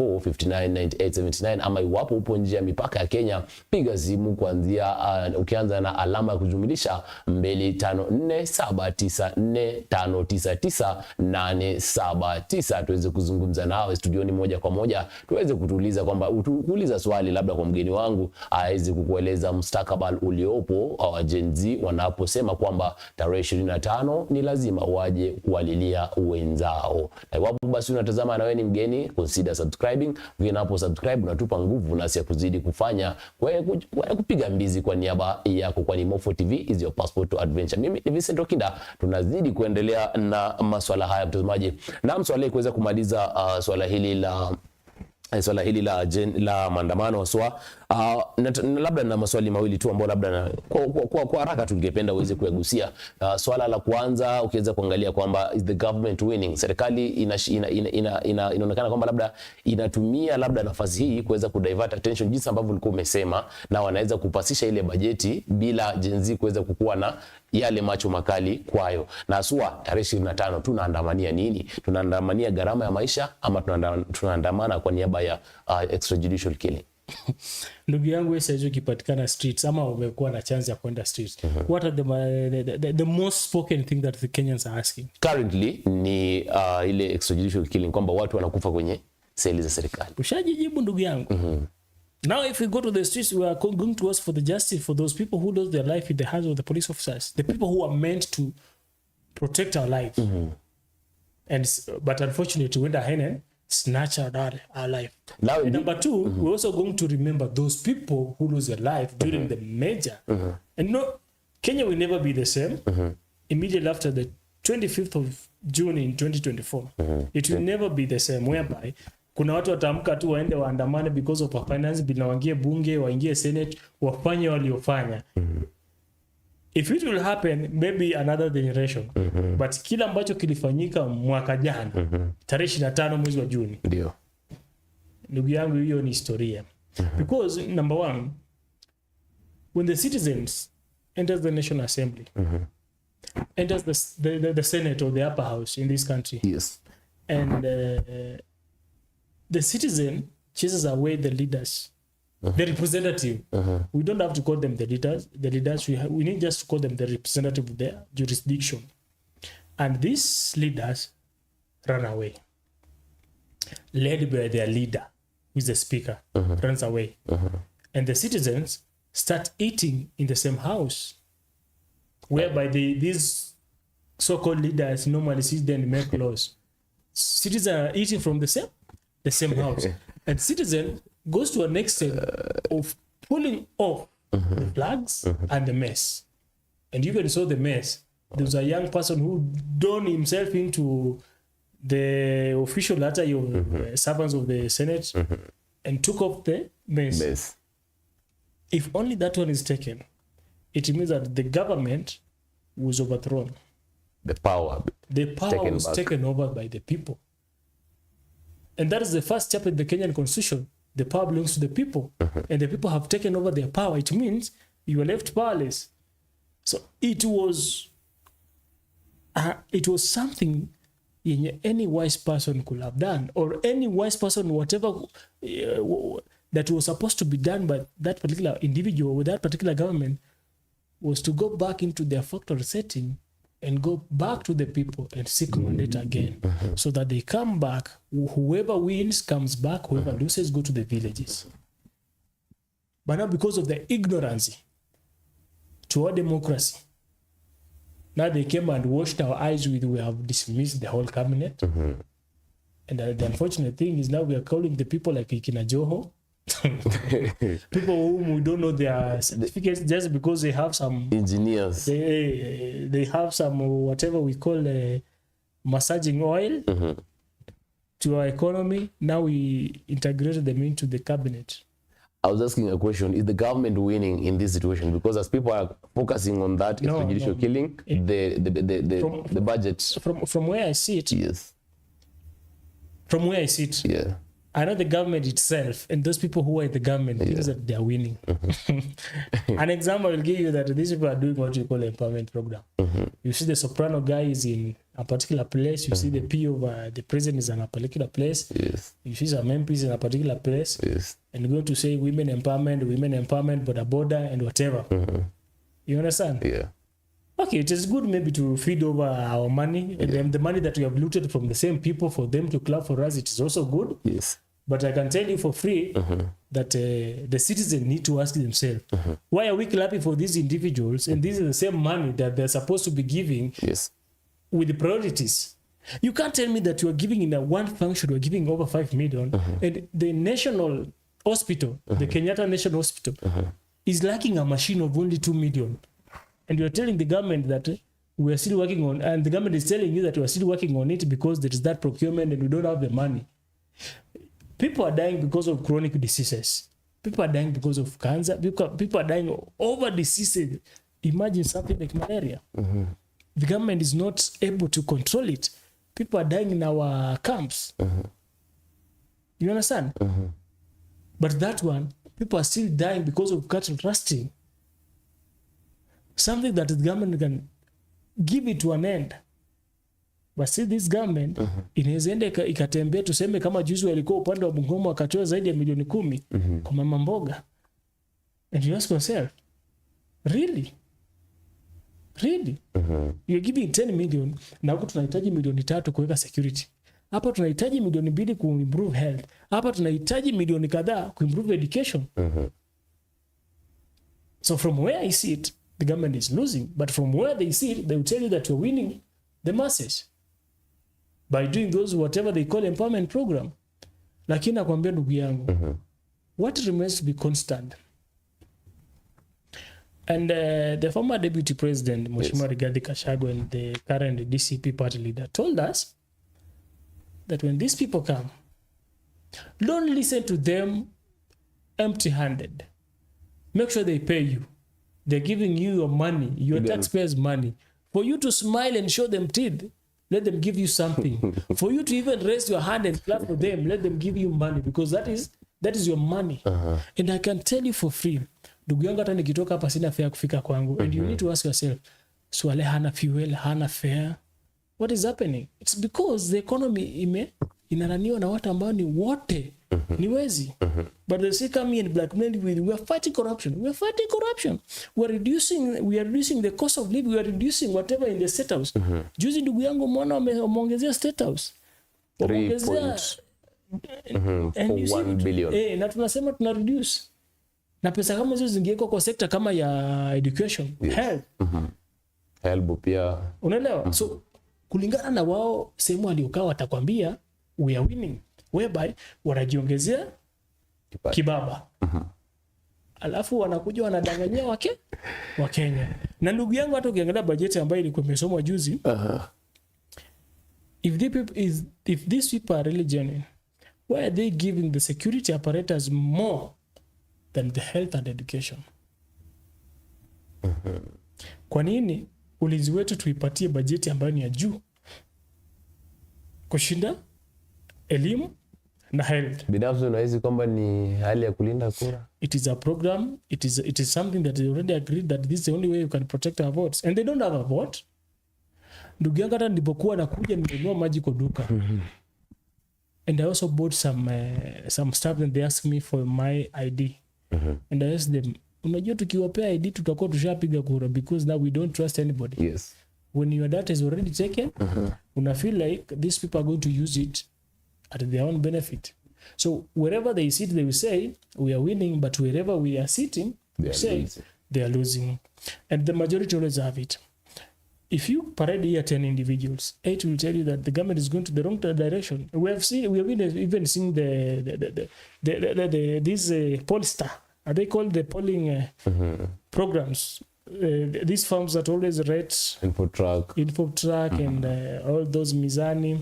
0794599879, ama iwapo upo nje ya mipaka ya Kenya, piga simu kuanzia ukianza na alama ya kujumlisha 254794599879 tuweze kuzungumza nawe studioni moja kwa moja, tuweze kutuuliza kwamba kuuliza swali labda kwa mgeni wangu aweze kukueleza mustakabali uliopo wa Gen Z wanaposema kwamba tarehe 25 ni lazima waje kuwalilia wenzao. Na iwapo basi unatazama na wewe ni mgeni, consider subscribing. Unapo subscribe unatupa nguvu nasi ya kuzidi kufanya kupiga mbizi kwa niaba yako, kwa Mopo TV is your passport to adventure. Mimi ni Vincent Okinda, tunazidi kuendelea na masuala haya mtazamaji. Na mswali kuweza kumaliza swala hili la maandamano waswa, labda na maswali mawili tu ambayo labda kwa haraka tungependa uweze kuyagusia. Swala la kwanza, ukiweza kuangalia kwamba is the government winning, serikali inaonekana kwamba labda inatumia labda nafasi hii kuweza kudivert attention, jinsi ambavyo ulikuwa umesema, na wanaweza kupasisha ile bajeti bila Gen Z kuweza kukua na yale macho makali kwayo. Na aswa tarehe 25 tunaandamania nini? Tunaandamania gharama ya maisha ama tunaandamana kwa niaba ya extrajudicial killing? Ndugu yangu, wewe sasa ukipatikana streets ama umekuwa na chance ya kwenda streets, what are the most spoken thing that the Kenyans are asking currently ni ile extrajudicial killing, kwamba watu wanakufa kwenye seli za serikali. Ushajijibu ndugu yangu. Now if we go to the streets, we are going to ask for the justice for those people who lost their life in the hands of the police officers, the people who are meant to protect our life. But unfortunately, when the Henen snatch our life. Now, and number two, we're also going to remember those people who lose their life during the major. And Kenya will never be the same. Immediately after the 25th of June in 2024, it will never be the same, whereby kuna watu wataamka tu waende waandamane because of a finance bill, na waingie bunge, waingie senate, wafanye waliofanya. If it will happen, maybe another generation. But kila ambacho kilifanyika mwaka jana, tarehe 25 mwezi wa Juni, ndio ndugu yangu, hiyo ni historia. Because number one, when the citizens enters the National Assembly, enters the Senate or the upper house in this country, yes, and the citizen chases away the leaders, the representative. We don't have to call them the leaders. We need just to call them the representative of their jurisdiction. And these leaders run away, led by their leader, who is the speaker, runs away. And the citizens start eating in the same house, whereby these so-called leaders normally sit there and make laws. Citizens are eating from the same house. And citizen goes to an extent of pulling off the flags and the mess. And you even saw the mess. There was a young person who donned himself into the official letter of servants of the Senate and took off the mess. If only that one is taken, it means that the government was overthrown. The power was taken over by the people. And that is the first chapter in the Kenyan Constitution. The power belongs to the people. And the people have taken over their power. It means you are left powerless. So it was something yenye any wise person could have done, or any wise person, whatever that was supposed to be done by that particular individual with that particular government, was to go back into their factory setting and go back to the people and seek mandate again, so that they come back. Whoever wins comes back, whoever loses go to the villages. But now, because of the ignorance toward democracy, now they came and washed our eyes with, we have dismissed the whole cabinet. And the unfortunate thing is now we are calling the people like Ikina Joho, people whom we don't know their certificates, just because they have some engineers. They have some whatever we call massaging oil to our economy. Now we integrated them into the cabinet. I was asking a question: is the government winning in this situation? Because as people are focusing on that extrajudicial killing, the budget. From where I see it, yes. From where I see it, yeah. I know the government itself and those people who are in the government thinks that they are winning. An example I will give you that these people are doing what we call empowerment program. You see the soprano guy is in a particular place. You see the PO of the president is in a particular place. Yes. You see some MPs in a particular place. Yes. And you're going to say women empowerment, border, and whatever. You understand? Yeah. Okay, it is good maybe to feed over our money, and the money that we have looted from the same people for them to clap for us. It is also good. Yes. But I can tell you for free that the citizens need to ask themselves, why are we clapping for these individuals? And this is the same money that they're supposed to be giving with the priorities. You can't tell me that you are giving in a one function, you are giving over 5 million, and the national hospital, the Kenyatta National Hospital, is lacking a machine of only 2 million. And you're telling the government that we are still working on, and the government is telling you that we are still working on it because there is that procurement and we don't have the money. People are dying because of chronic diseases. People are dying because of cancer. People are dying over diseases. Imagine something like malaria. The government is not able to control it. People are dying in our camps. You understand? But that one, people are still dying because of cattle rusting. Something that the government can give it to an end. But see, this government inaweza enda ikatembea, tuseme kama juzi walikuwa upande wa Bungoma wakatoa zaidi ya milioni 10 kwa mama mboga. And you ask yourself, really? You're giving 10 million, na huko tunahitaji milioni 3 kuweka security. Hapa tunahitaji milioni 2 ku improve health. Hapa tunahitaji milioni kadhaa ku improve education. So from where I see it, the government is losing. But from where they see it, they will tell you that you're winning the masses by doing those whatever they call empowerment program. Lakini nakwambia ndugu yangu, what remains to be constant. And the former deputy president, Mheshimiwa Rigathi Gachagua, and the current DCP party leader told us that when these people come, don't listen to them empty-handed. Make sure they pay you. They're giving you your money, your taxpayers' money. For you to smile and show them teeth, let them give you something. For you to even raise your hand and clap for them, let them give you money, because that is your money. And I can tell you for free, ndugu yangu, hata nikitoka hapa sina fare kufika kwangu. And you need to ask yourself, Swale hana fuel, hana fare. What is happening? It's because the economy inaraniwa na watu ambao ni wote ni wezi. But they say come here and blackmail with, we are fighting corruption. We are reducing the cost of living. We are reducing whatever in the state house. Juzi ndugu yangu mwana wameongezea state house. Wameongezea 1 billion. Na tunasema tuna reduce. Na pesa kama hizo zingewekwa kwa sekta kama ya education, health. Health pia. Unaelewa? So kulingana na wao sehemu waliokaa watakwambia we are winning, whereby wanajiongezea kibaba. Alafu wanakuja wanadanganyia wa Kenya. Na ndugu yangu, hata ukiangalia bajeti ambayo ilikuwa imesomwa juzi, if these people are really genuine, why are they giving the security apparatus more than the health and education? Kwa nini ulinzi wetu tuipatie bajeti ambayo ni ya juu kushinda elimu na health? Binafsi unahisi kwamba ni hali ya kulinda kura? It is a program. It is something that they already agreed that this is the only way you can protect our votes. And they don't have a vote. ndugu yangu hata nilipokuwa nakuja nilinunua maji kwa duka. And I also bought some stuff and they asked me for my ID. And I asked them, unajua tukiwapea ID tutakuwa tushapiga kura because now we don't trust anybody. Yes. When your data is already taken, una feel like these people are going to use it at their own benefit. So wherever they sit, they will say, we are winning, but wherever we are sitting, they are losing. And the majority always have it. If you parade here 10 individuals, 8 will tell you that the government is going to the wrong direction. We have even seen these pollster, are they called the polling programs? These firms that always rate info track and all those Mizani,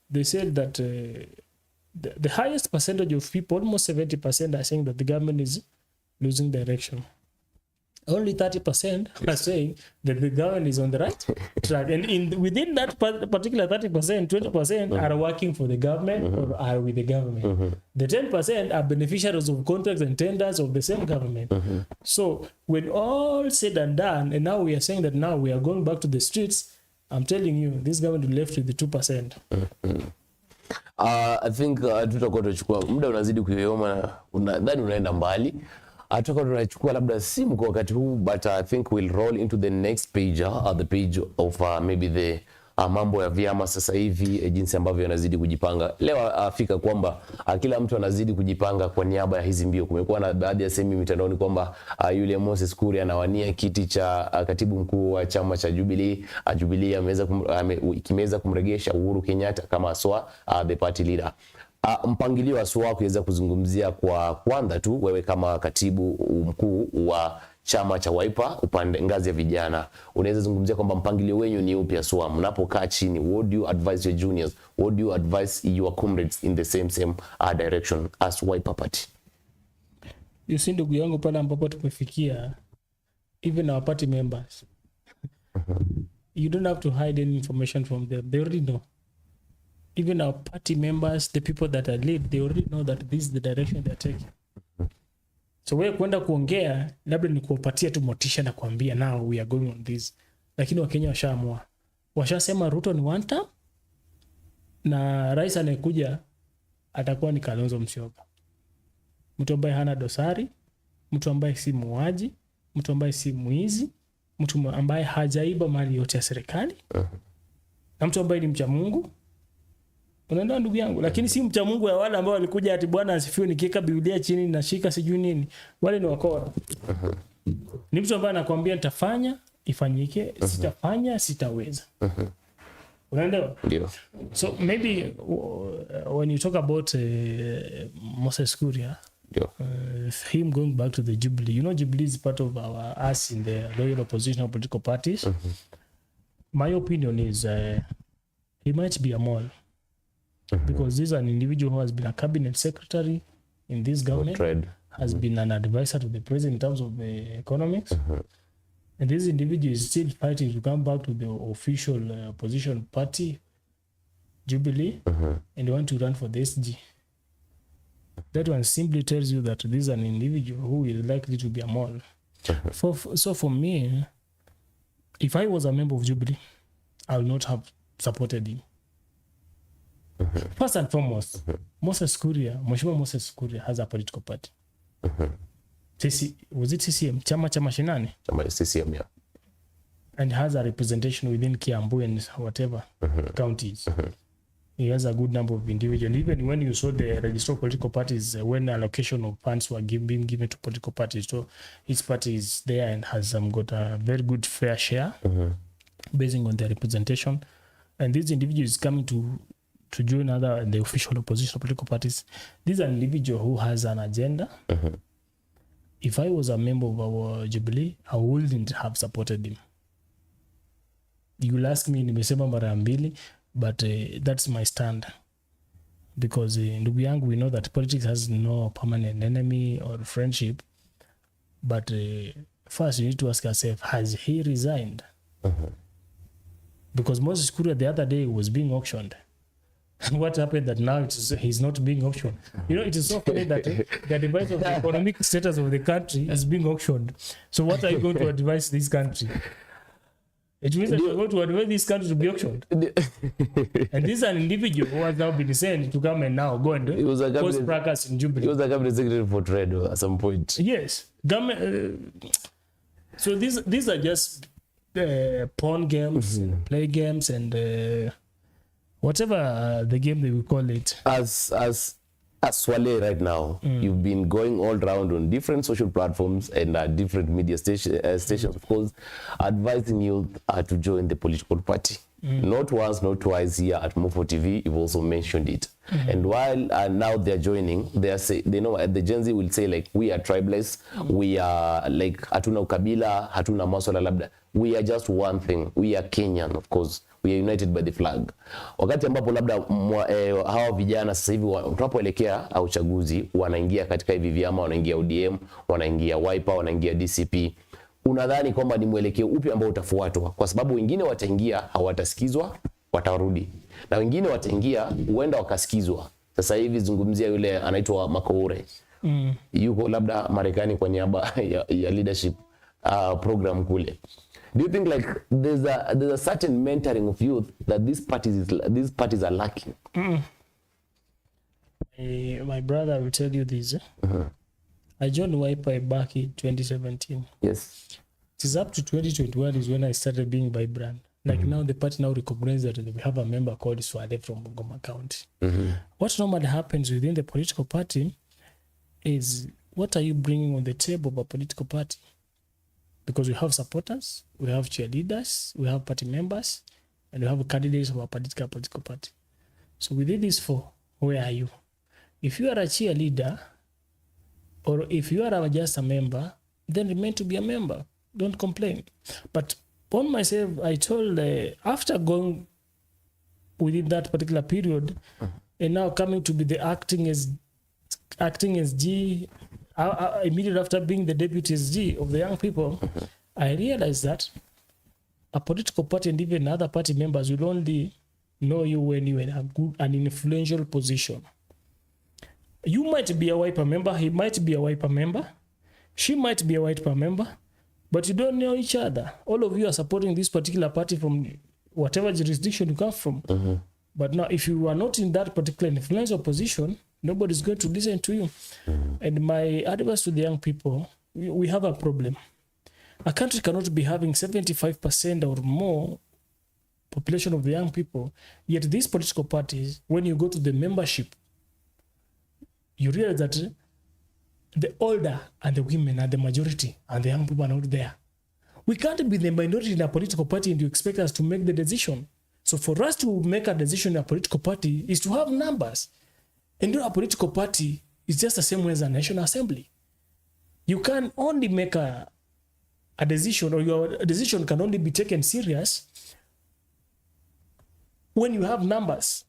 they said that the highest percentage of people, almost 70%, are saying that the government is losing direction. Only 30% are saying that the government is on the right track. And within that particular 30%, 20% are working for the government or are with the government. The 10% are beneficiaries of contracts and tenders of the same government. So when all said and done, and now we are saying that now we are going back to the streets, I'm telling you, this government will left with the 2%. I think tutakuwa tunachukua muda unazidi kuyoma, nadhani unaenda mbali. Tutakuwa tunachukua labda simu kwa wakati huu, but I think we'll roll into the next page, the page of maybe the mambo ya vyama sasa hivi, jinsi ambavyo yanazidi kujipanga. Leo afika kwamba kila mtu anazidi kujipanga kwa niaba ya hizi mbio. Kumekuwa na baadhi ya semi mitandaoni kwamba yule Moses Kuria anawania kiti cha katibu mkuu wa chama cha Jubilee. Jubilee kimeweza kumregesha Uhuru Kenyatta kama aswa the party leader. Mpangilio wa SWA kuweza kuzungumzia kwa kwanza tu, wewe kama katibu mkuu wa chama cha Wiper upande ngazi ya vijana, unaweza zungumzia kwamba mpangilio wenyu ni upi SWA mnapokaa chini? What do you advise your juniors? What do you advise your comrades in the same direction as Wiper party? You see, ndugu yangu, pale ambapo tumefikia, even our party members, you don't have to hide any information from them. They already know. Even our party members, the people that are lead, they already know that this is the direction they're taking. So wewe kwenda kuongea, labda ni kuwapatia tu motisha na kuambia now we are going on this. Lakini Wakenya washaamua. Washasema Ruto ni one term, na rais anayekuja atakuwa ni Kalonzo Musyoka. Mtu ambaye hana dosari, mtu ambaye si muuaji, mtu ambaye si mwizi, mtu ambaye hajaiba mali yote ya serikali, na mtu ambaye ni mcha Mungu. Unaenda ndugu yangu, lakini si mcha Mungu ya wale ambao walikuja ati Bwana asifiwe nikiweka Biblia chini na shika sijui nini. Wale ni wakora. Ni mtu ambaye anakuambia nitafanya, ifanyike, sitafanya, sitaweza. Unaelewa? Ndio. So maybe when you talk about Moses Kuria, him going back to the Jubilee, you know Jubilee is part of us in the loyal oppositional political parties. My opinion is he might be a mole. Because this is an individual who has been a cabinet secretary in this government, has been an advisor to the president in terms of the economics. And this individual is still fighting to come back to the official opposition party, Jubilee, and want to run for the SG. That one simply tells you that this is an individual who is likely to be a mole. So for me, if I was a member of Jubilee, I would not have supported him. First and foremost, Moses Kuria has a political party. Was it CCM? Chama cha Mashinani? Chama CCM, yeah. And has a representation within Kiambu and whatever counties. He has a good number of individuals. Even when you saw the registered political parties, when allocation of funds were being given to political parties, so each party is there and has got a very good fair share, basing on their representation. And this individual is coming to join the official opposition political parties. This is an individual who has an agenda. If I was a member of our Jubilee, I wouldn't have supported him. You'll ask me, nimesema mara mbili, but that's my stand. Because ndugu yangu, we know that politics has no permanent enemy or friendship. But first you need to ask yourself, has he resigned? Because Moses Kuria the other day was being auctioned. What happened that now he's not being auctioned? You know, it is so funny that the advice of the economic status of the country is being auctioned. So what are you going to advise this country? It means that we're going to advise this country to be auctioned. And this is an individual who has now been sent to come and now go and post practice in Jubilee. He was a cabinet secretary for trade at some point. Yes. So these are just pawn games, play games, and whatever the game they will call it. As Swale right now, you've been going all around on different social platforms and different media stations, of course, advising youth to join the political party. Not once, not twice here at Mofo TV, you've also mentioned it. And while now they're joining, they know the Gen Z will say like, we are tribalists, we are like, hatuna ukabila, hatuna maswala labda. We are just one thing. We are Kenyan, of course. We are united by the flag. Wakati ambapo labda hawa vijana sasa hivi tunapoelekea uchaguzi wanaingia katika hivi vyama, wanaingia ODM, wanaingia Wiper, wanaingia DCP. Unadhani kwamba ni mwelekeo upi ambao utafuatwa? Kwa sababu wengine wataingia hawatasikizwa, watarudi. Na wengine wataingia huenda wakasikizwa. Sasa hivi zungumzia yule anaitwa Makoure. Yuko labda Marekani kwa niaba ya leadership program kule. Do you think like there's a certain mentoring of youth that these parties are lacking? My brother will tell you this. I joined Wiper back in 2017. Yes. It is up to 2021 is when I started being vibrant. Like now the party now recognizes that we have a member called Swale from Bungoma County. What normally happens within the political party is, what are you bringing on the table of a political party? Because we have supporters, we have cheerleaders, we have party members, and we have candidates of our political party. So within these four, where are you? If you are a cheerleader, or if you are just a member, then remain to be a member. Don't complain. But on myself, I told, after going within that particular period, and now coming to be the acting as G, immediately after being the deputy SG of the young people, I realized that a political party and even other party members will only know you when you're in an influential position. You might be a Wiper member, he might be a Wiper member, she might be a Wiper member, but you don't know each other. All of you are supporting this particular party from whatever jurisdiction you come from. But now, if you are not in that particular influential position, nobody's going to listen to you. And my advice to the young people, we have a problem. A country cannot be having 75% or more population of the young people, yet these political parties, when you go to the membership, you realize that the older and the women are the majority and the young people are not there. We can't be the minority in a political party and you expect us to make the decision. So for us to make a decision in a political party is to have numbers. And a political party is just the same way as a national assembly. You can only make a decision, or your decision can only be taken serious when you have numbers.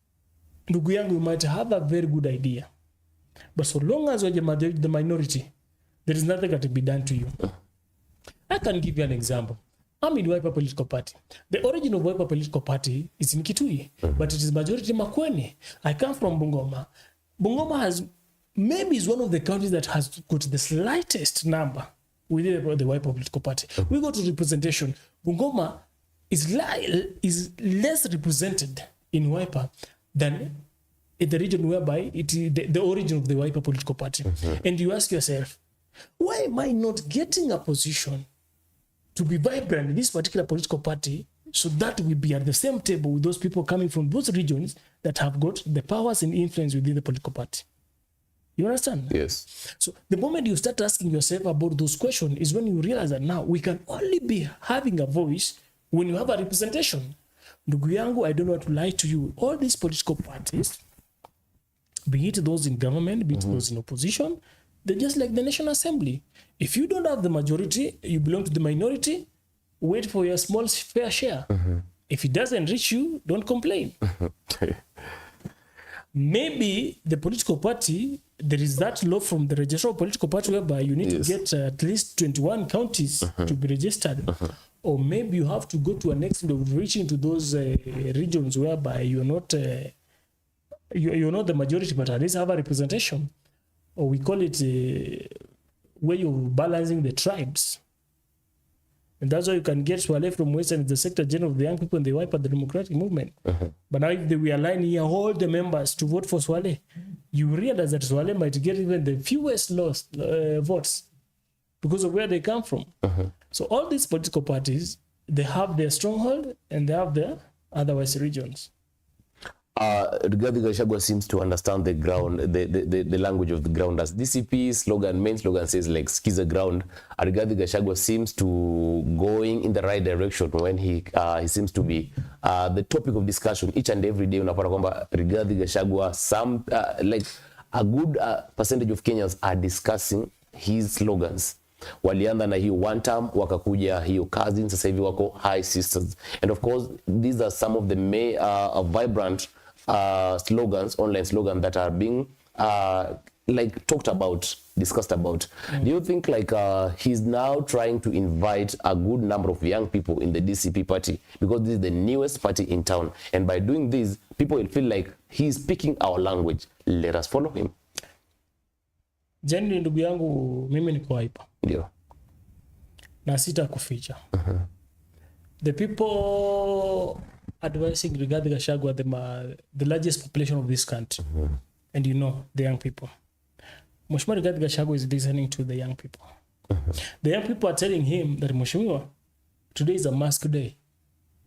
Ndugu yangu, you might have a very good idea, but so long as you're the minority, there is nothing that can be done to you. I can give you an example. I'm in Wiper political party. The origin of Wiper political party is in Kitui, but it is majority Makueni. I come from Bungoma. Bungoma has maybe is one of the counties that has got the slightest number within the Wiper political party. We go to representation. Bungoma is less represented in Wiper than in the region whereby it is the origin of the Wiper political party. And you ask yourself, why am I not getting a position to be vibrant in this particular political party so that we be at the same table with those people coming from those regions that have got the powers and influence within the political party? You understand? Yes. So the moment you start asking yourself about those questions is when you realize that now we can only be having a voice when you have a representation. Ndugu yangu, I don't want to lie to you. All these political parties, be it those in government, be it those in opposition, they're just like the National Assembly. If you don't have the majority, you belong to the minority, wait for your small fair share. If it doesn't reach you, don't complain. Maybe the political party, there is that law from the registrar political party whereby you need to get at least 21 counties to be registered. Or maybe you have to go to an extent of reaching to those regions whereby you're not you're not the majority, but at least have a representation. Or we call it where you're balancing the tribes. And that's why you can get Swale from Western as the sector general of the young people in the Wiper, the democratic movement. But now if we align here all the members to vote for Swale, you realize that Swale might get even the fewest votes because of where they come from. So all these political parties, they have their stronghold and they have their otherwise regions. Rigathi Gachagua seems to understand the ground, the language of the ground. As DCP main slogan says like skiza ground. Rigathi Gachagua seems to going in the right direction when he seems to be the topic of discussion each and every day. Unapata kwamba Rigathi Gachagua, some like a good percentage of Kenyans are discussing his slogans. Walianza na hiyo one term, wakakuja hiyo cousins, sasa hivi wako high sisters. And of course, these are some of the vibrant slogans, online slogans that are being like talked about, discussed about. Do you think like he's now trying to invite a good number of young people in the DCP party because this is the newest party in town, and by doing this, people will feel like he's speaking our language. Let us follow him. Generally, ndugu yangu, mimi niko hapa. Ndio. Na sita kuficha. The people advising Rigathi Gachagua, the largest population of this country. And you know, the young people. Mheshimiwa Rigathi Gachagua is listening to the young people. The young people are telling him that Mheshimiwa, today is a mask day.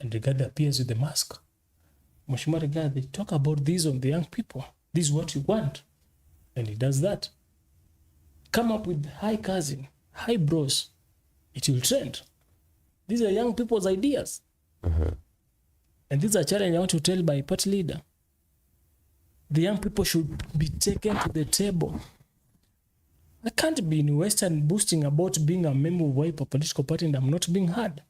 And Rigathi appears with the mask. Mheshimiwa Rigathi, talk about this on the young people. This is what you want. And he does that. Come up with high cousin, high bros. It will trend. These are young people's ideas. And these are challenges I want to tell my party leader. The young people should be taken to the table. I can't be in Western boasting about being a member of a political party and I'm not being heard.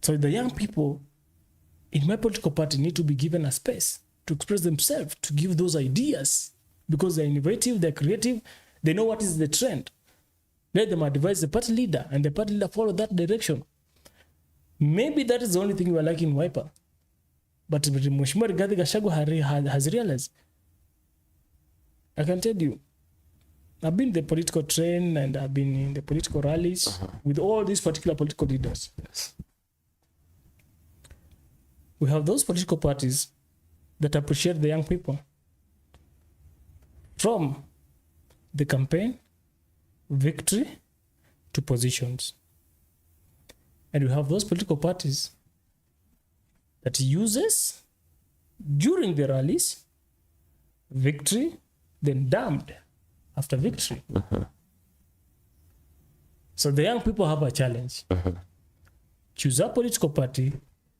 So the young people in my political party need to be given a space to express themselves, to give those ideas, because they're innovative, they're creative, they know what is the trend. Let them advise the party leader, and the party leader follow that direction. Maybe that is the only thing we are lacking in Wiper. But Mheshimiwa Rigathi Gachagua has realized. I can tell you, I've been in the political train and I've been in the political rallies with all these particular political leaders. Yes. We have those political parties that appreciate the young people. From the campaign, victory, to positions. And we have those political parties that uses during the rallies, victory, then damned after victory. So the young people have a challenge. Choose a political party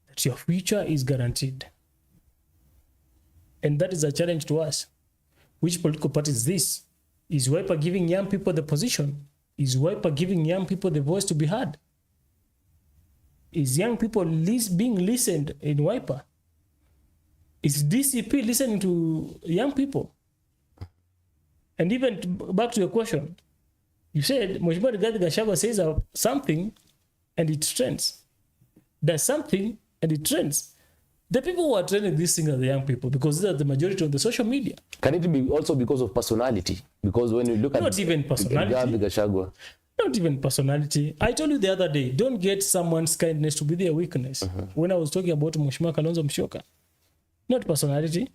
that your future is guaranteed. And that is a challenge to us. Which political party is this? Is Wiper giving young people the position? Is Wiper giving young people the voice to be heard? Is young people being listened in Wiper? Is DCP listening to young people? And even back to your question, you said Mheshimiwa Rigathi Gachagua says something and it trends. Does something and it trends. The people who are trending these things are the young people because these are the majority of the social media. Can it be also because of personality? Because when you look at not even personality. Rigathi Gachagua, not even personality. I told you the other day, don't get someone's kindness to be their weakness. When I was talking about Mheshimiwa Kalonzo Musyoka, not personality.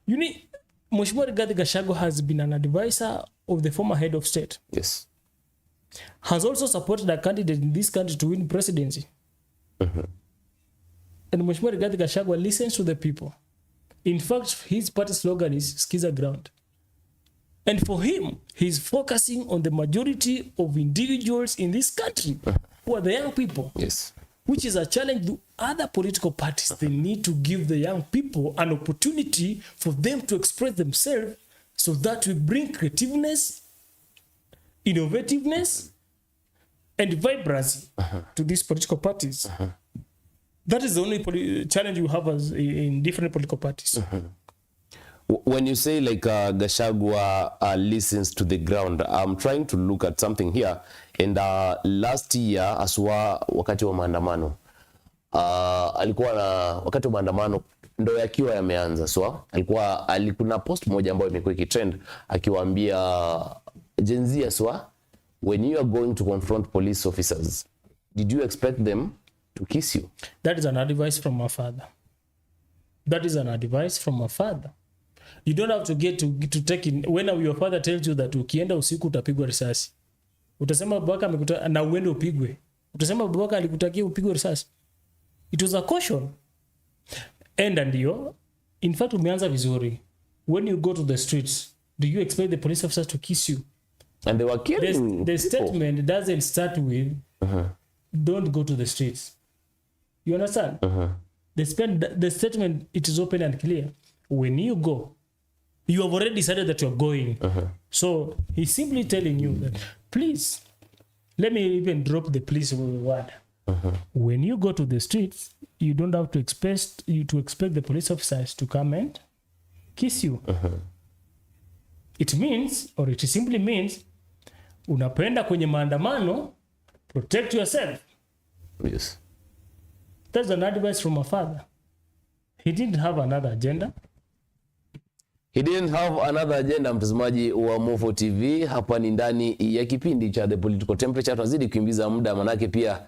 You need Mheshimiwa Rigathi Gachagua has been an advisor of the former head of state. yes, Has also supported a candidate in this country to win presidency. And Mheshimiwa Rigathi Gachagua listens to the people. In fact, his party slogan is Skiza Ground. And for him, he's focusing on the majority of individuals in this country who are the young people. yes, Which is a challenge to other political parties. They need to give the young people an opportunity for them to express themselves so that we bring creativeness, innovativeness, and vibrancy to these political parties. That is the only challenge you have as in different political parties. When you say like Gachagua listens to the ground, I'm trying to look at something here. And last year, aswa wakati wa maandamano, alikuwa na wakati wa maandamano ndo yakiwa yameanza, so alikuna post moja ambayo imekuwa ikitrend akiwaambia Gen Z aswa when you are going to confront police officers, did you expect them to kiss you? That is an advice from my father. That is an advice from my father. You don't have to get to take in when your father tells you that ukienda usiku utapigwa risasi. Utasema babaka amekuta na uende upigwe. Utasema babaka alikutakia upigwe risasi. It was a caution. And ndio, in fact umeanza vizuri. When you go to the streets, do you expect the police officers to kiss you? And they were killing the statement doesn't start with don't go to the streets. You understand? The statement, it is open and clear. When you go, you have already decided that you're going. So he's simply telling you that, please, let me even drop the police word. When you go to the streets, you don't have to expect the police officers to come and kiss you. It means, or it simply means, unapenda kwenye maandamano, protect yourself. Yes. That's an advice from my father. He didn't have another agenda. He didn't have another agenda, mtazamaji wa Mofo TV. Hapa ni ndani ya kipindi cha The Political Temperature. Tunazidi kuimbiza muda, manake pia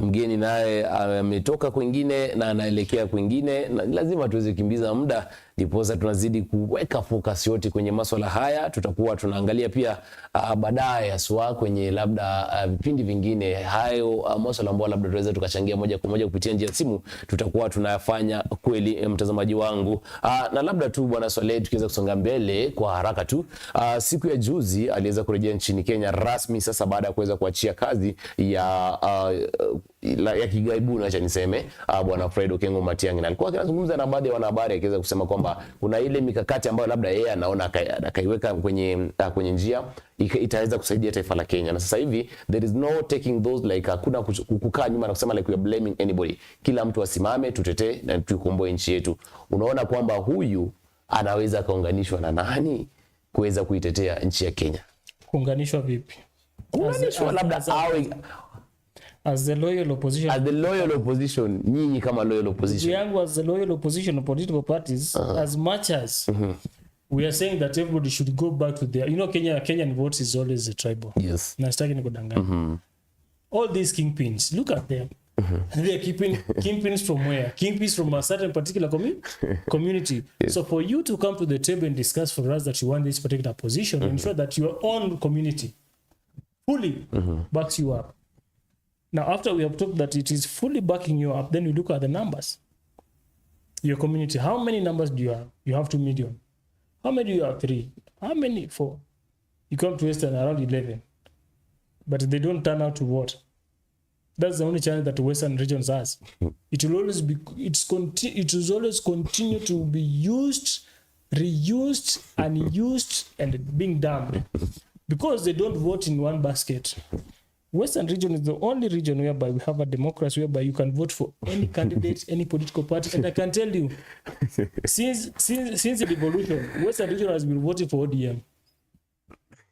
mgeni naye ametoka kwingine na anaelekea kwingine, na lazima tuweze kukimbiza muda, ndiposa tunazidi kuweka focus yote kwenye masuala haya. Tutakuwa tunaangalia pia baadaye haswa kwenye labda vipindi vingine hayo masuala ambayo labda tunaweza tukachangia moja kwa moja kupitia njia ya simu, tutakuwa tunayafanya kweli, mtazamaji wangu. Na labda tu bwana Swale, tukiweza kusonga mbele kwa haraka tu, siku ya juzi aliweza kurejea nchini Kenya rasmi sasa baada ya kuweza kuachia kazi ya kigaibuni, acha niseme, bwana Fred Okengo Matiang'i. Na alikuwa anazungumza na baadhi ya wanahabari akiweza kusema kwamba kuna ile mikakati ambayo labda yeye anaona akaiweka kwenye njia itaweza kusaidia taifa la Kenya. Na sasa hivi there is no taking those, like hakuna kukaa nyuma na kusema like we are blaming anybody. Kila mtu asimame, tutetee na tuikomboe nchi yetu. Unaona kwamba huyu anaweza kaunganishwa na nani kuweza kuitetea nchi ya Kenya? Kuunganishwa vipi? Kuunganishwa labda awe as the loyal opposition. As the loyal opposition, nyinyi kama loyal opposition. Yangu as the loyal opposition of political parties, as much as we are saying that everybody should go back to their, Kenyan votes is always a tribal. Yes. Na sitaki nikudanganya. All these kingpins, look at them. They are keeping kingpins from where? Kingpins from a certain particular community. Yes. So for you to come to the table and discuss for us that you want this particular position, ensure that your own community fully backs you up. Now, after we have talked that it is fully backing you up, then we look at the numbers. Your community, how many numbers do you have? You have 2 million. How many do you have? 3. How many? 4. You come to Western around 11. But they don't turn out to vote. That's the only chance that the Western regions has. It will always be, it will always continue to be used, reused, and used, and being dumped. Because they don't vote in one basket. Western region is the only region whereby we have a democracy whereby you can vote for any candidate, any political party. And I can tell you, since the revolution, Western region has been voting for ODM.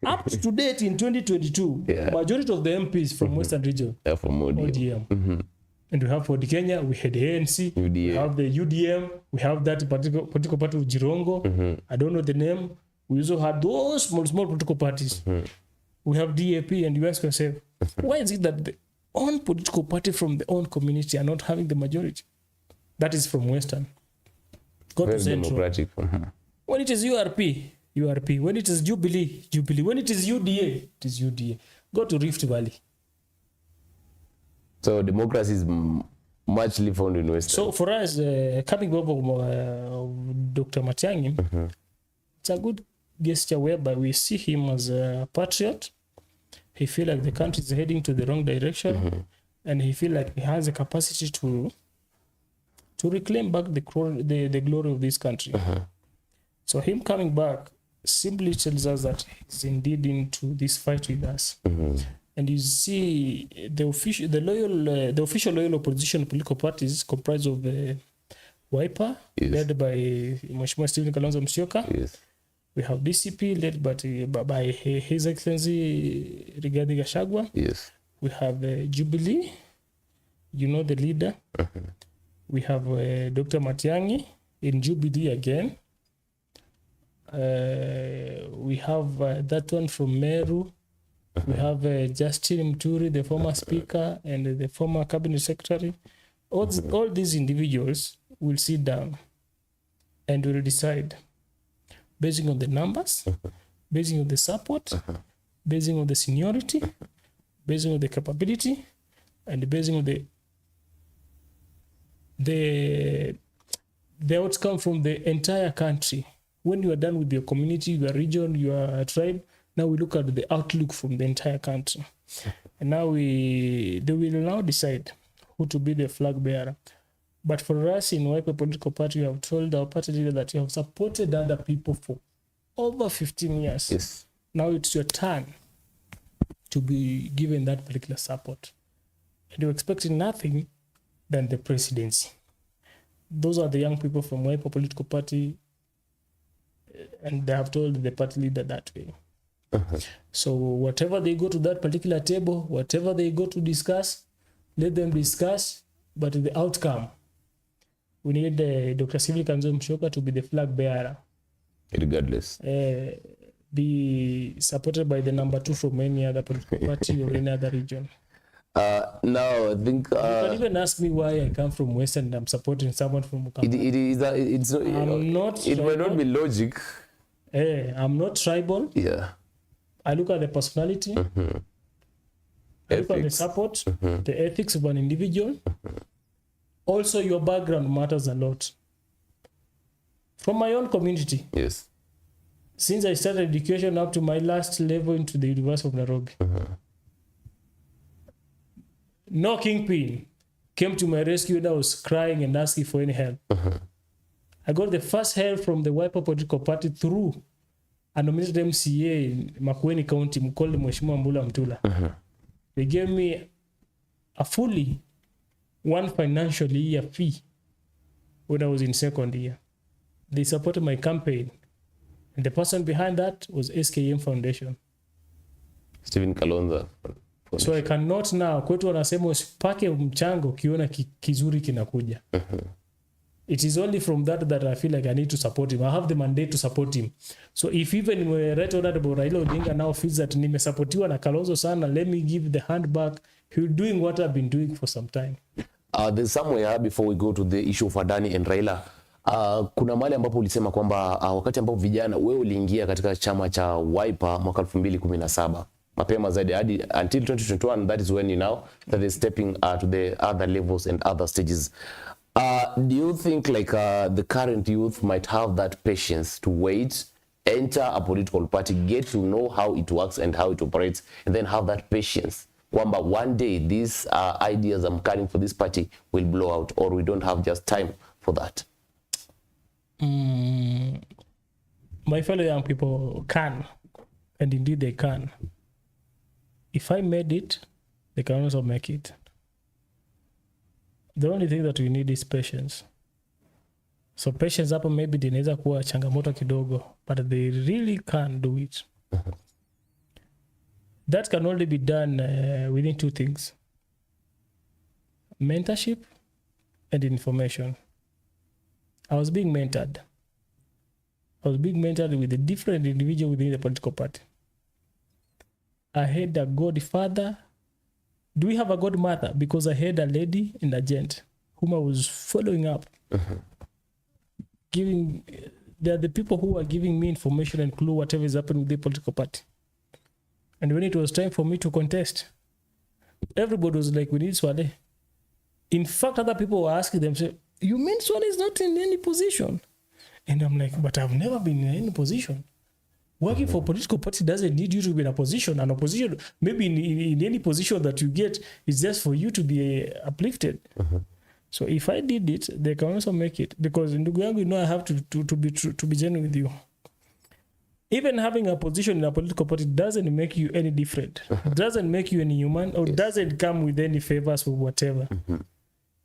Up to date in 2022, majority of the MPs from Western region are from ODM. And we have for the Kenya, we had the ANC, we have the UDM, we have that political party of Jirongo. I don't know the name. We also had those small political parties. We have DAP and US Conservative. Why is it that the own political party from the own community are not having the majority? That is from Western. Go to Central. Democratic. When it is URP. When it is Jubilee. When it is UDA, it is UDA. Go to Rift Valley. So democracy is muchly found in Western. So for us, coming over Dr. Matiang'i, it's a good gesture whereby we see him as a patriot. He feel like the country is heading to the wrong direction, and he feel like he has the capacity to reclaim back the glory of this country. So him coming back simply tells us that he's indeed into this fight with us. And you see the official loyal opposition political parties comprised of WIPA, led by Mheshimiwa Stephen Kalonzo Musyoka. Yes. We have DCP led by His Excellency Rigathi Gachagua. Yes. We have Jubilee, the leader. We have Dr. Matiang'i in Jubilee again. We have that one from Meru, We have Justin Muturi, the former speaker, and the former cabinet secretary. All these individuals will sit down and will decide, basing on the numbers, basing on the support, basing on the seniority, basing on the capability, and basing on the outcome from the entire country. When you are done with your community, your region, your tribe, now we look at the outlook from the entire country. And now they will now decide who to be the flag bearer. But for us in Wiper Political Party, we have told our party leader that you have supported other people for over 15 years. Yes. Now it's your turn to be given that particular support. And you're expecting nothing than the presidency. Those are the young people from Wiper Political Party, and they have told the party leader that way. So whatever they go to that particular table, whatever they go to discuss, let them discuss, but the outcome, we need Dr. Sivili Kanzo Musyoka to be the flag bearer. Regardless. Be supported by the number 2 from any other political party or any other region. Now, I think... you can even ask me why I come from Western and I'm supporting someone from Mwaka. It might not be logic. I'm not tribal. Yeah. I look at the personality. I look at the support, the ethics of an individual. Also, your background matters a lot. From my own community. Yes. Since I started education up to my last level into the University of Nairobi. No kingpin came to my rescue when I was crying and asking for any help. I got the first help from the Wiper Political Party through a nominated MCA in Makueni County, called Heshima Mtula. They gave me a fully one financial year fee when I was in second year. They supported my campaign. And the person behind that was SKM Foundation. Stephen Kalonzo. So I cannot now, kwetu wanasema usipake mchango ukiona kizuri kinakuja. It is only from that I feel like I need to support him. I have the mandate to support him. So if even Right Honorable Raila Odinga now feels that nimesupportiwa na Kalonzo sana, let me give the hand back. He's doing what I've been doing for some time. There's somewhere before we go to the issue of Adani and Raila. Kuna mahali ambapo ulisema kwamba wakati ambapo vijana wewe uliingia katika chama cha Wiper mwaka 2017 mapema zaidi hadi until 2021, that is when you now that is stepping to the other levels and other stages. Do you think like the current youth might have that patience to wait, enter a political party, get to know how it works and how it operates, and then have that patience kwamba one day these ideas I'm carrying for this party will blow out, or we don't have just time for that? My fellow young people can, and indeed they can. If I made it, they can also make it. The only thing that we need is patience. So patience hapo maybe dinaweza kuwa changamoto kidogo, but they really can do it. That can only be done within 2 things: mentorship and information. I was being mentored with a different individual within the political party. I had a godfather. Do we have a godmother? Because I had a lady and a gent whom I was following up. They are the people who are giving me information and clue whatever is happening with the political party. And when it was time for me to contest, everybody was like, we need Swale. In fact, other people were asking them, say, you mean Swale is not in any position? And I'm like, but I've never been in any position. Working for a political party doesn't need you to be in a position. An opposition, maybe in any position that you get, is just for you to be uplifted. So if I did it, they can also make it. Because in Ndugu yangu, you know, I have to be genuine with you. Even having a position in a political party doesn't make you any different. It doesn't make you any human, or doesn't come with any favors or whatever.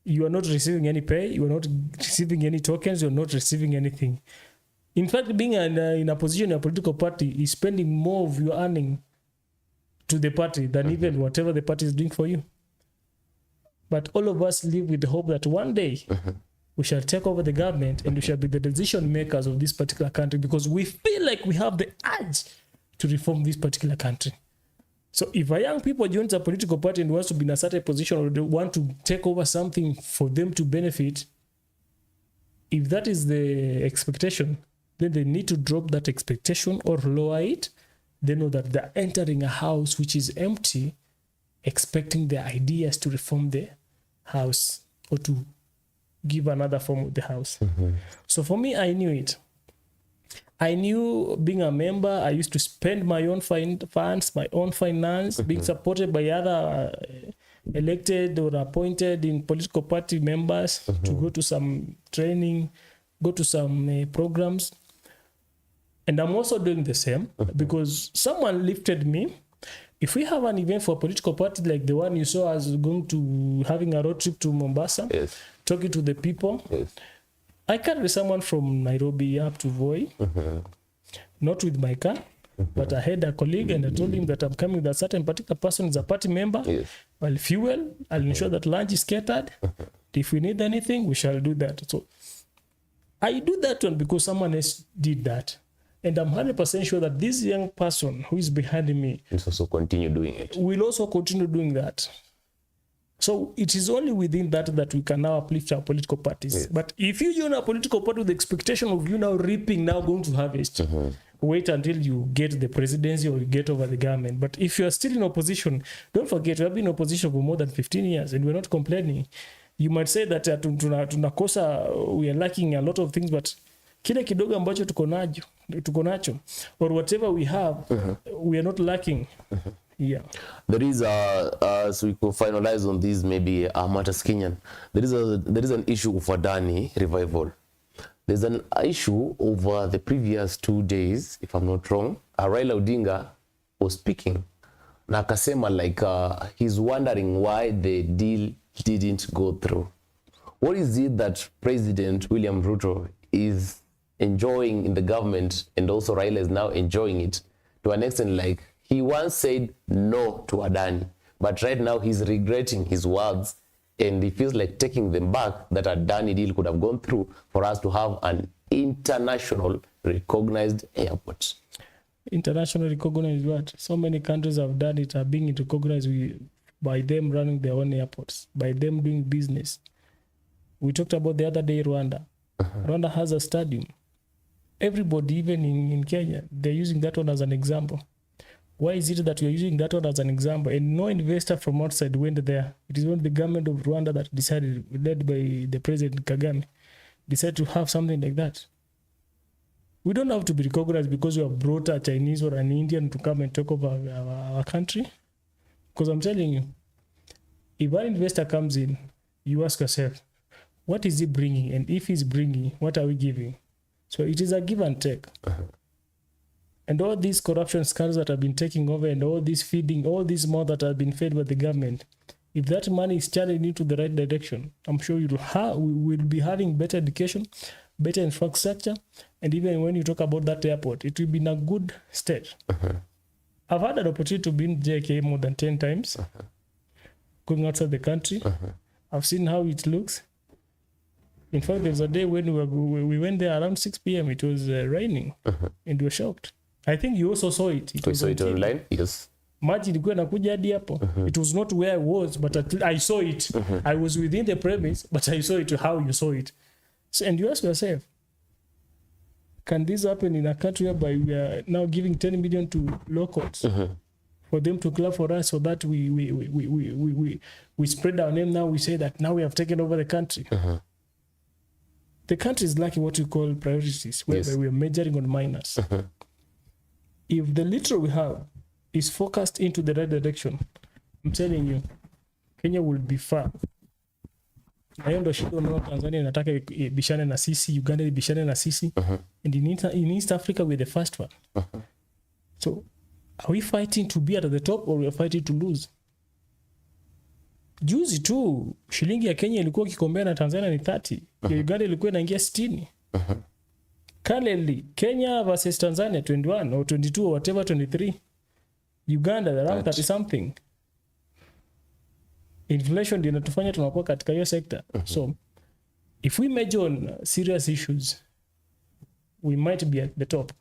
You are not receiving any pay. You are not receiving any tokens. You are not receiving anything. In fact, being in a position in a political party is spending more of your earning to the party than even whatever the party is doing for you. But all of us live with the hope that one day we shall take over the government and we shall be the decision makers of this particular country, because we feel like we have the urge to reform this particular country. So if a young people joins a political party and wants to be in a certain position or they want to take over something for them to benefit, if that is the expectation, then they need to drop that expectation or lower it. They know that they're entering a house which is empty, expecting their ideas to reform the house or to give another form of the house. So for me, I knew it. I knew being a member, I used to spend my own funds, my own finance, being supported by other elected or appointed in political party members to go to some training, go to some programs. And I'm also doing the same because someone lifted me. If we have an event for a political party like the one you saw us going to, having a road trip to Mombasa, talking to the people, I carried someone from Nairobi up to Voi, not with my car, but I had a colleague and I told him that I'm coming with a certain particular person is a party member. I'll fuel, I'll ensure that lunch is catered. If we need anything, we shall do that. So I do that one because someone else did that. And I'm 100% sure that this young person who is behind me will also continue doing it. Will also continue doing that. So it is only within that we can now uplift our political parties. But if you join a political party with the expectation of you now reaping, now going to harvest, wait until you get the presidency or you get over the government. But if you are still in opposition, don't forget, we have been in opposition for more than 15 years and we're not complaining. You might say that tunakosa, we are lacking a lot of things, but kile kidogo ambacho tuko nacho, or whatever we have, we are not lacking. Yeah. There is so we could finalize on this maybe matters Kenyan. There is an issue of Adani revival. There's an issue over the previous 2 days, if I'm not wrong. Raila Odinga was speaking. Na akasema like he's wondering why the deal didn't go through. What is it that President William Ruto is enjoying in the government, and also Raila is now enjoying it to an extent? Like, he once said no to Adani, but right now he's regretting his words and he feels like taking them back, that Adani deal could have gone through for us to have an international recognized airport. International recognized what? So many countries have done it, are being recognized by them running their own airports, by them doing business. We talked about the other day Rwanda. Rwanda has a stadium. Everybody, even in Kenya, they're using that one as an example. Why is it that we are using that one as an example and no investor from outside went there? It is only the government of Rwanda that decided, led by the President Kagame, decided to have something like that. We don't have to be recognized because we have brought a Chinese or an Indian to come and take over our country. Because I'm telling you, if an investor comes in, you ask yourself, what is he bringing? And if he's bringing, what are we giving? So it is a give and take. And all these corruption scandals that have been taking over and all this feeding, all this more that have been fed by the government, if that money is channeled into the right direction, I'm sure we will be having better education, better infrastructure, and even when you talk about that airport, it will be in a good state. I've had an opportunity to be in JK more than 10 times, going outside the country. I've seen how it looks. In fact, there was a day when we went there around 6 p.m. It was raining, and we were shocked. I think you also saw it. We saw it online, yes. Maji ilikuwa inakuja hadi hapo. It was not where I was, but I saw it. I was within the premise, but I saw it how you saw it. So, and you ask yourself, can this happen in a country whereby we are now giving 10 million to locals for them to clap for us so that we spread our name now? We say that now we have taken over the country. The country is lacking what we call priorities, whereby we are majoring on minors. If the little we have is focused into the right direction, I'm telling you, Kenya will be far. Na hiyo ndo shida unaona Tanzania inataka bishane na sisi, Uganda bishane na sisi, and in East Africa we're the first one. So are we fighting to be at the top or we are fighting to lose? Juzi tu shilingi ya Kenya ilikuwa kikombea na Tanzania ni 30, ya Uganda ilikuwa inaingia 60. Currently Kenya versus Tanzania 21 or 22 or whatever, 23. Uganda around 30 something. Inflation ndio inatufanya tunakuwa katika hiyo sector. So if we major on serious issues, we might be at the top.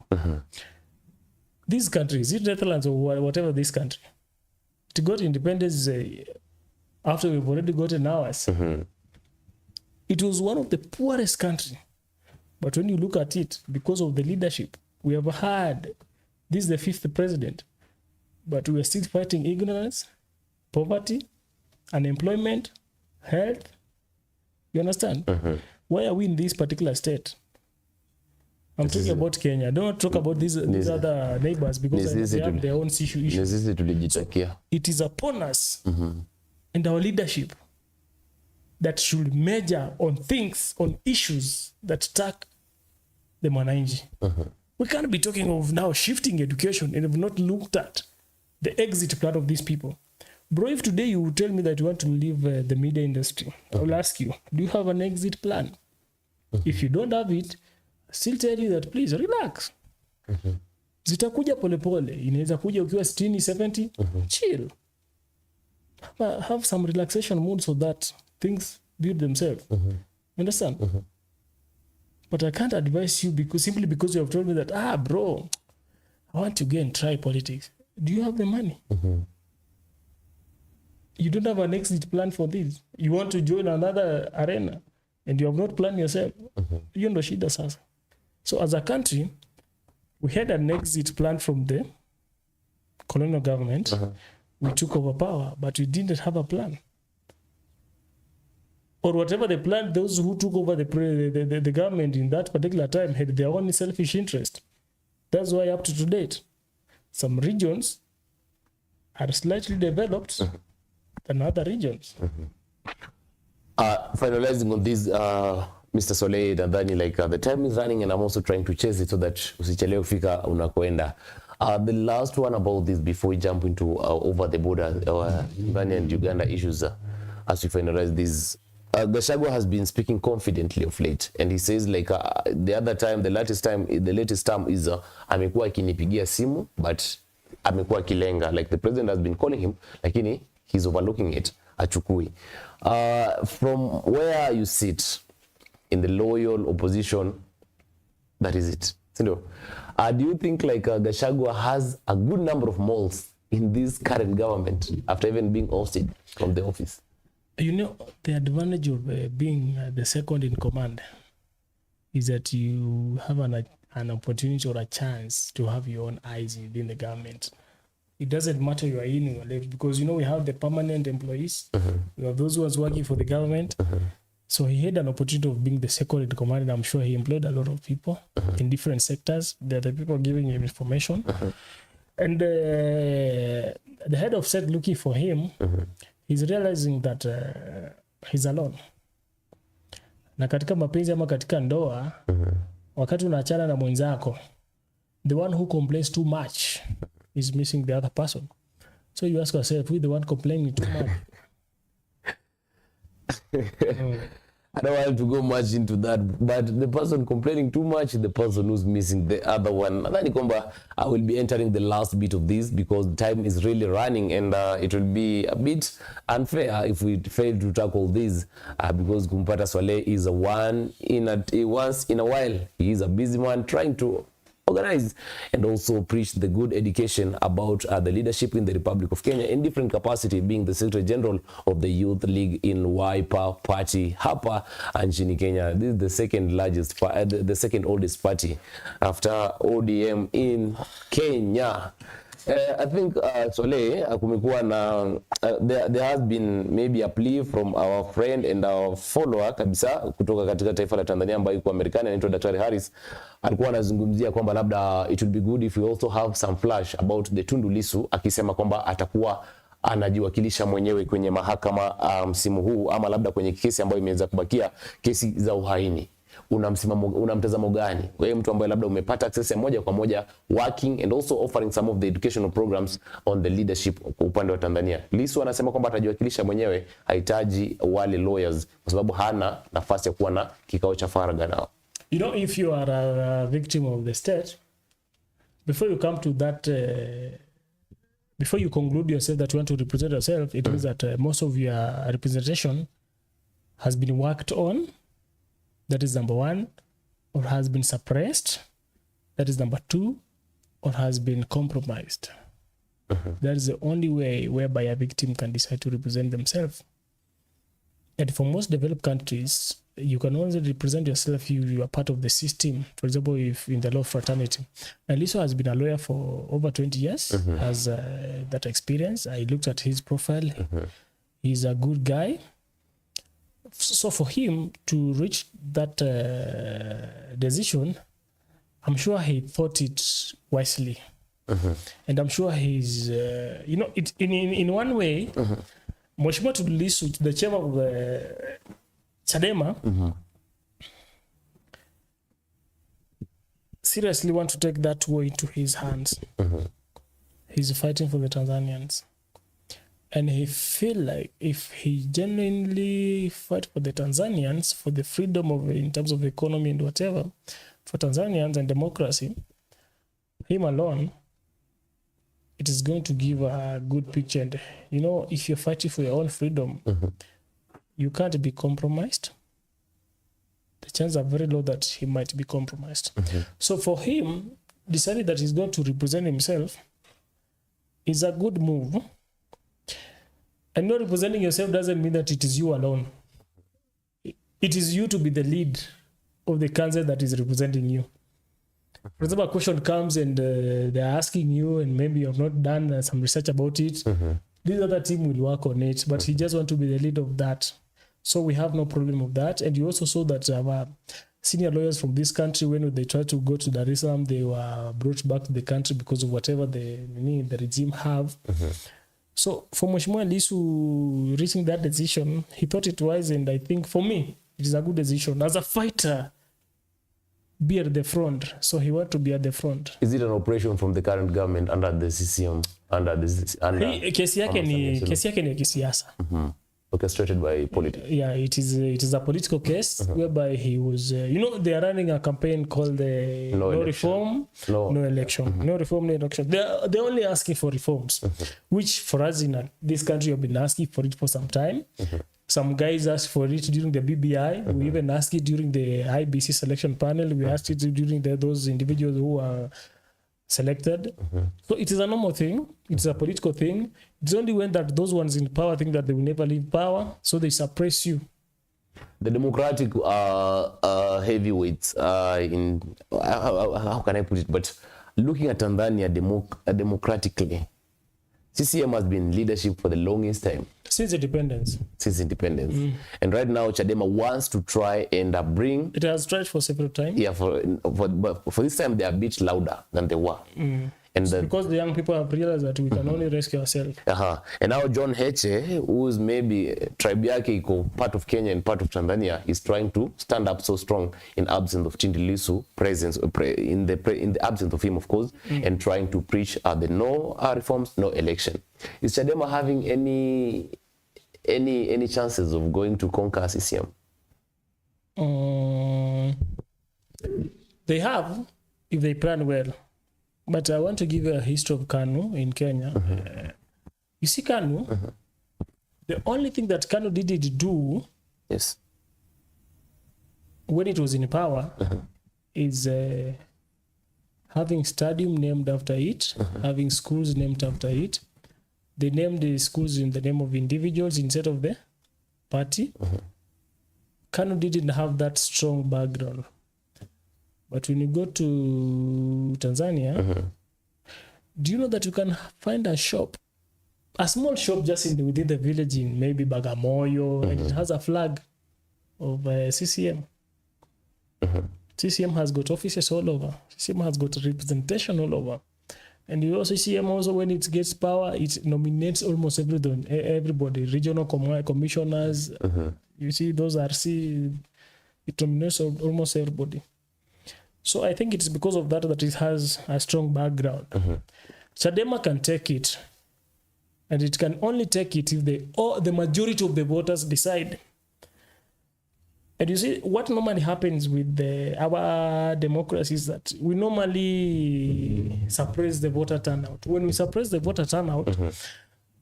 These countries, it Netherlands or whatever this country, it got independence after we've already gotten ours. It was one of the poorest country. But when you look at it, because of the leadership, we have had, this is the 5th president, but we are still fighting ignorance, poverty, unemployment, health. You understand? Why are we in this particular state? I'm talking about Kenya. Don't talk about these other neighbors because they have their own issues. It is upon us and our leadership that should measure on things, on issues that attack the Mwananchi. We can't be talking of now shifting education and have not looked at the exit plan of these people. Bro, if today you tell me that you want to leave the media industry, I will ask you, do you have an exit plan? If you don't have it, still tell you that please relax. Zitakuja pole pole. Inaweza kuja ukiwa 60, 70. Chill. Have some relaxation mood so that things build themselves. Understand? But I can't advise you simply because you have told me that, bro, I want to go and try politics. Do you have the money? You don't have an exit plan for this. You want to join another arena and you have not planned yourself. You ndo shida sasa. So as a country, we had an exit plan from the colonial government. We took over power, but we didn't have a plan. Or whatever the plan, those who took over the government in that particular time had their own selfish interest. That's why up to date, some regions are slightly developed than other regions. Finalizing on this, Mr. Soleil, nadhani the time is running and I'm also trying to chase it so that usichelewe kufika unakoenda. The last one about this before we jump into over the border Tanzania and Uganda issues as we finalize this. Gachagua has been speaking confidently of late and he says the latest term is amekuwa akinipigia simu but amekuwa akilenga, like the president has been calling him lakini he's overlooking it, achukui. From where you sit in the loyal opposition, that is it. Do you think Gachagua has a good number of moles in this current government after even being ousted from the office? You know, the advantage of being the second in command is that you have an opportunity or a chance to have your own eyes within the government. It doesn't matter you are in or left because, we have the permanent employees. We have those ones working for the government. So he had an opportunity of being the second in command, and I'm sure he employed a lot of people in different sectors. They're the people giving him information. And the head of state looking for him, he's realizing that he's alone. Na katika mapenzi ama katika ndoa, wakati unaachana na mwenzako, the one who complains too much is missing the other person. So you ask yourself, who is the one complaining too much? I don't want to go much into that, but the person complaining too much is the person who's missing the other one. I will be entering the last bit of this because time is really running and it will be a bit unfair if we fail to tackle this because Kumpata Swale is once in a while. He is a busy man trying to organize and also preach the good education about the leadership in the Republic of Kenya in different capacity, being the Secretary General of the Youth League in Wiper Party hapa nchini Kenya. This is the second oldest party after ODM in Kenya. I think Soleil, there has been maybe a plea from our friend and our follower kabisa kutoka katika taifa la Tanzania ambaye yuko Marekani, anaitwa Daktari Harris. Alikuwa anazungumzia kwamba labda it would be good if we also have some flash about the Tundu Lissu, akisema kwamba atakuwa anajiwakilisha mwenyewe kwenye mahakama msimu huu ama labda kwenye kesi ambayo imeweza kubakia, kesi za uhaini. Una mtazamo gani wewe, mtu ambaye labda umepata access ya moja kwa moja working and also offering some of the educational programs on the leadership kwa upande wa Tanzania? Lissu anasema kwamba atajiwakilisha mwenyewe, hahitaji wale lawyers kwa sababu hana nafasi ya kuwa na kikao cha faragha nao. If you are a victim of the state, before you come to that before you conclude yourself that you want to represent yourself, it means that most of your representation has been worked on. That is number one, or has been suppressed. That is number two, or has been compromised. That is the only way whereby a victim can decide to represent themselves. And for most developed countries, you can only represent yourself if you are part of the system. For example, if in the law fraternity. And Liso has been a lawyer for over 20 years, has that experience. I looked at his profile. He's a good guy. So for him to reach that decision, I'm sure he thought it wisely. And I'm sure he's, in one way, Mheshimiwa Lisu, the chairman of Chadema, seriously want to take that war into his hands. He's fighting for the Tanzanians. And he feel like if he genuinely fight for the Tanzanians, for the freedom of, in terms of economy and whatever, for Tanzanians and democracy, him alone, it is going to give a good picture. And, if you're fighting for your own freedom, you can't be compromised. The chances are very low that he might be compromised. So for him, deciding that he's going to represent himself is a good move. And not representing yourself doesn't mean that it is you alone. It is you to be the lead of the council that is representing you. For example, a question comes and they're asking you, and maybe you have not done some research about it. This other team will work on it, but he just wants to be the lead of that. So we have no problem with that. And you also saw that our senior lawyers from this country, when they tried to go to Dar es Salaam, they were brought back to the country because of whatever the regime have. So for Mheshimiwa Lisu reaching that decision, he thought it wise, and I think for me, it is a good decision. As a fighter, be at the front. So he wanted to be at the front. Is it an operation from the current government under the CCM? Kesi yake ni kisiasa. Orchestrated by politics. Yeah, it is a political case whereby he was, they are running a campaign called the No Reform, No Election. No Reform, No Election. They're only asking for reforms, which for us in this country have been asking for it for some time. Some guys asked for it during the BBI. We even asked it during the IBC selection panel. We asked it during those individuals who are selected. So it is a normal thing. It's a political thing. It's only when that those ones in power think that they will never leave power, so they suppress you. The democratic heavyweights how can I put it? But looking at Tanzania democratically, CCM has been leadership for the longest time. Since independence. And right now, Chadema wants to try and bring... It has tried for several times. Yeah, but for this time, they are a bit louder than they were. And because the young people have realized that we can only rescue ourselves. And now John Heche, who's maybe tribe yake iko part of Kenya and part of Tanzania, is trying to stand up so strong in absence of Tundu Lissu presence, in the absence of him, of course, and trying to preach the no reforms, no election. Is Chadema having any chances of going to conquer CCM? They have, if they plan well. But I want to give you a history of KANU in Kenya. You see, KANU, the only thing that KANU did do when it was in power is having stadium named after it, having schools named after it. They named the schools in the name of individuals instead of the party. KANU didn't have that strong background. But when you go to Tanzania, do you know that you can find a shop, a small shop just within the village in maybe Bagamoyo, and it has a flag of CCM. CCM has got offices all over. CCM has got representation all over. And you also CCM also, when it gets power, it nominates almost everybody, regional commissioners. You see, those RC, it nominates almost everybody. So I think it's because of that it has a strong background. Chadema can take it, and it can only take it if the majority of the voters decide. And you see, what normally happens with our democracy is that we normally suppress the voter turnout. When we suppress the voter turnout,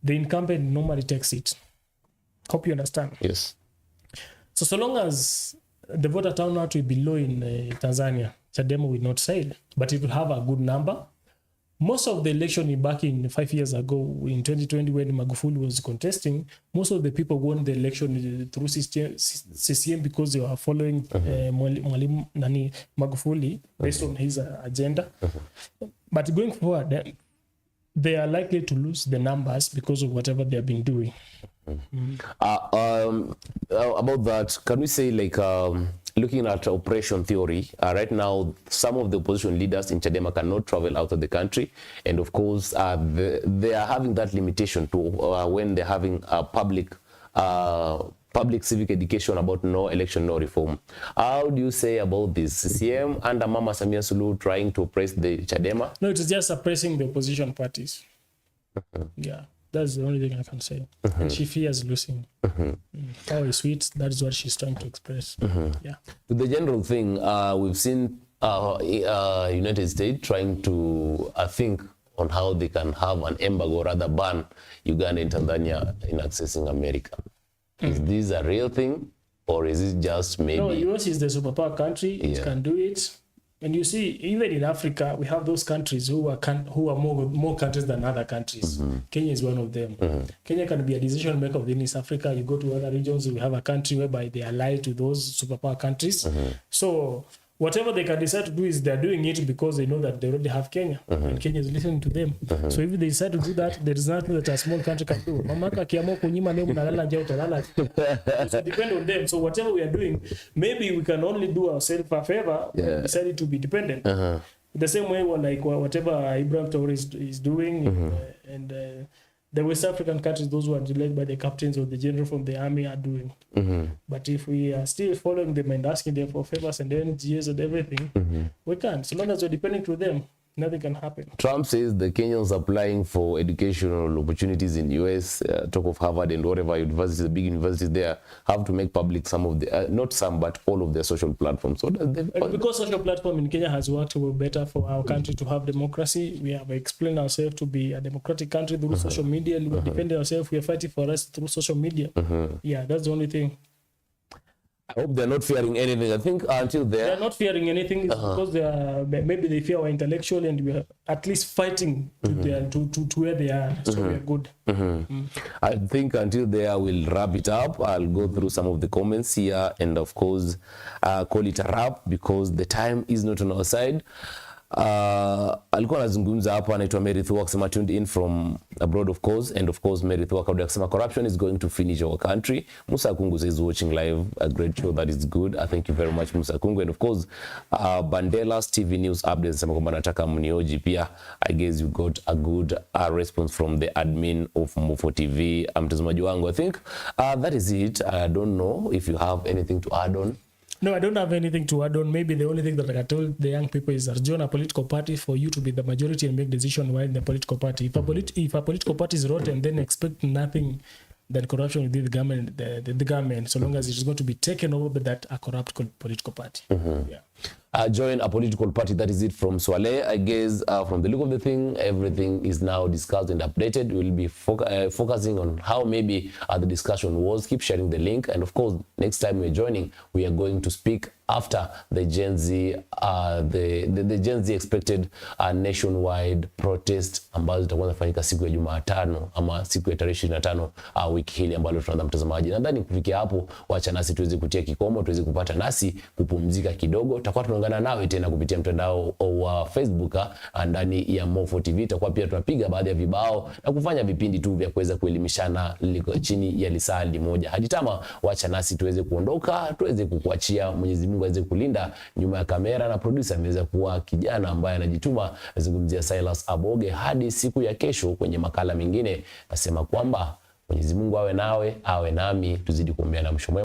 the incumbent normally takes it. Hope you understand. Yes. So long as the voter turnout will be low in Tanzania, Chadema will not sail, but it will have a good number. most of the election back in 5 years ago in 2020 when Magufuli was contesting, most of the people won the election through CCM because they were following Mwalimu Magufuli based on his agenda. But going forward, they are likely to lose the numbers because of whatever they have been doing. About that, can we say, like, looking at operation theory, right now some of the opposition leaders in Chadema cannot travel out of the country, and of course they are having that limitation to when they're having a public civic education about no election, no reform. How do you say about this? CCM under Mama Samia Suluhu trying to oppress the Chadema? No, it's just suppressing the opposition parties. Yeah, that's the only thing I can say. And she fears losing. Power is sweet. That's what she's trying to express. Yeah. To the general thing, we've seen United States trying to think on how they can have an embargo, or rather ban Uganda and Tanzania in accessing America. Is this a real thing, or is it just maybe? No, US is the superpower country. It can do it. And you see, even in Africa, we have those countries who are more countries than other countries. Kenya is one of them. Kenya can be a decision maker within East Africa. You go to other regions, we have a country whereby they ally to those superpower countries. So whatever they can decide to do is they're doing it because they know that they already have Kenya. And Kenya is listening to them. So if they decide to do that, there is nothing that a small country can do. Mamaka kiamua kunyima leo mnalala njaa utalala. It depends on them. So whatever we are doing, maybe we can only do ourselves a favor when we decide to be dependent. The same way, like whatever Ibrahim Traore is doing, and the West African countries, those who are led by the captains or the general from the army, are doing. But if we are still following them and asking them for favors and NGOs and everything, we can't. So long as we're depending to them, nothing can happen. Trump says the Kenyans applying for educational opportunities in US, talk of Harvard and whatever universities, the big universities there, have to make public some of the, not some, but all of their social platforms. So because social platform in Kenya has worked better for our country to have democracy, we have explained ourselves to be a democratic country through social media, and we're defending ourselves, we are fighting for us through social media. Yeah, that's the only thing. I hope they're not fearing anything. I think until they're not fearing anything because they are, maybe they fear our intellectual, and we are at least fighting to where they are. So we are good. I think until there, we'll wrap it up. I'll go through some of the comments here and of course call it a wrap because the time is not on our side. Alikuwa anazungumza hapa anaitwa Mary Thua akisema tuned in from abroad of course, and of course Mary Thua akisema corruption is going to finish our country. Musa Kungu says watching live, a great show, that is good. Thank you very much Musa Kungu, and of course Bandela's TV news updates sema kwamba nataka mnioji pia. I guess you got a good response from the admin of Mofo TV. Mtazamaji wangu, I think that is it. I don't know if you have anything to add on. No, I don't have anything to add on. Maybe the only thing that I can tell the young people is that join a political party for you to be the majority and make decisions while in the political party. If a political party is rotten, then expect nothing than corruption within the government, the government, so long as it is going to be taken over by that a corrupt political party. Join a political party. That is it from Swale. I guess from the look of the thing, everything is now discussed and updated. We'll be focusing on how maybe the discussion was. Keep sharing the link, and of course, next time we're joining, we are going to speak after the Gen Z, the Gen Z expected nationwide protest ambazo zitakuwa zinafanyika siku ya Jumatano ama siku ya tarehe 25 wiki hili ambalo tunaanza mtazamaji. Nadhani kufikia hapo, wacha nasi tuweze kutia kikomo, tuweze kupata nasi kupumzika kidogo. Tutakuwa tunaungana nawe tena kupitia mtandao wa Facebook ndani ya Mofo TV. Tutakuwa pia tunapiga baadhi ya vibao na kufanya vipindi tu vya kuweza kuelimishana chini ya lisali moja. Hadi tama, wacha nasi tuweze kuondoka, tuweze kukuachia. Mwenyezi Mungu aweze kulinda. Nyuma ya kamera na producer ameweza kuwa kijana ambaye anajituma, azungumzia Silas Aboge. Hadi siku ya kesho kwenye makala mengine, nasema kwamba Mwenyezi Mungu awe nawe, awe nami, tuzidi kuombeana mshomo.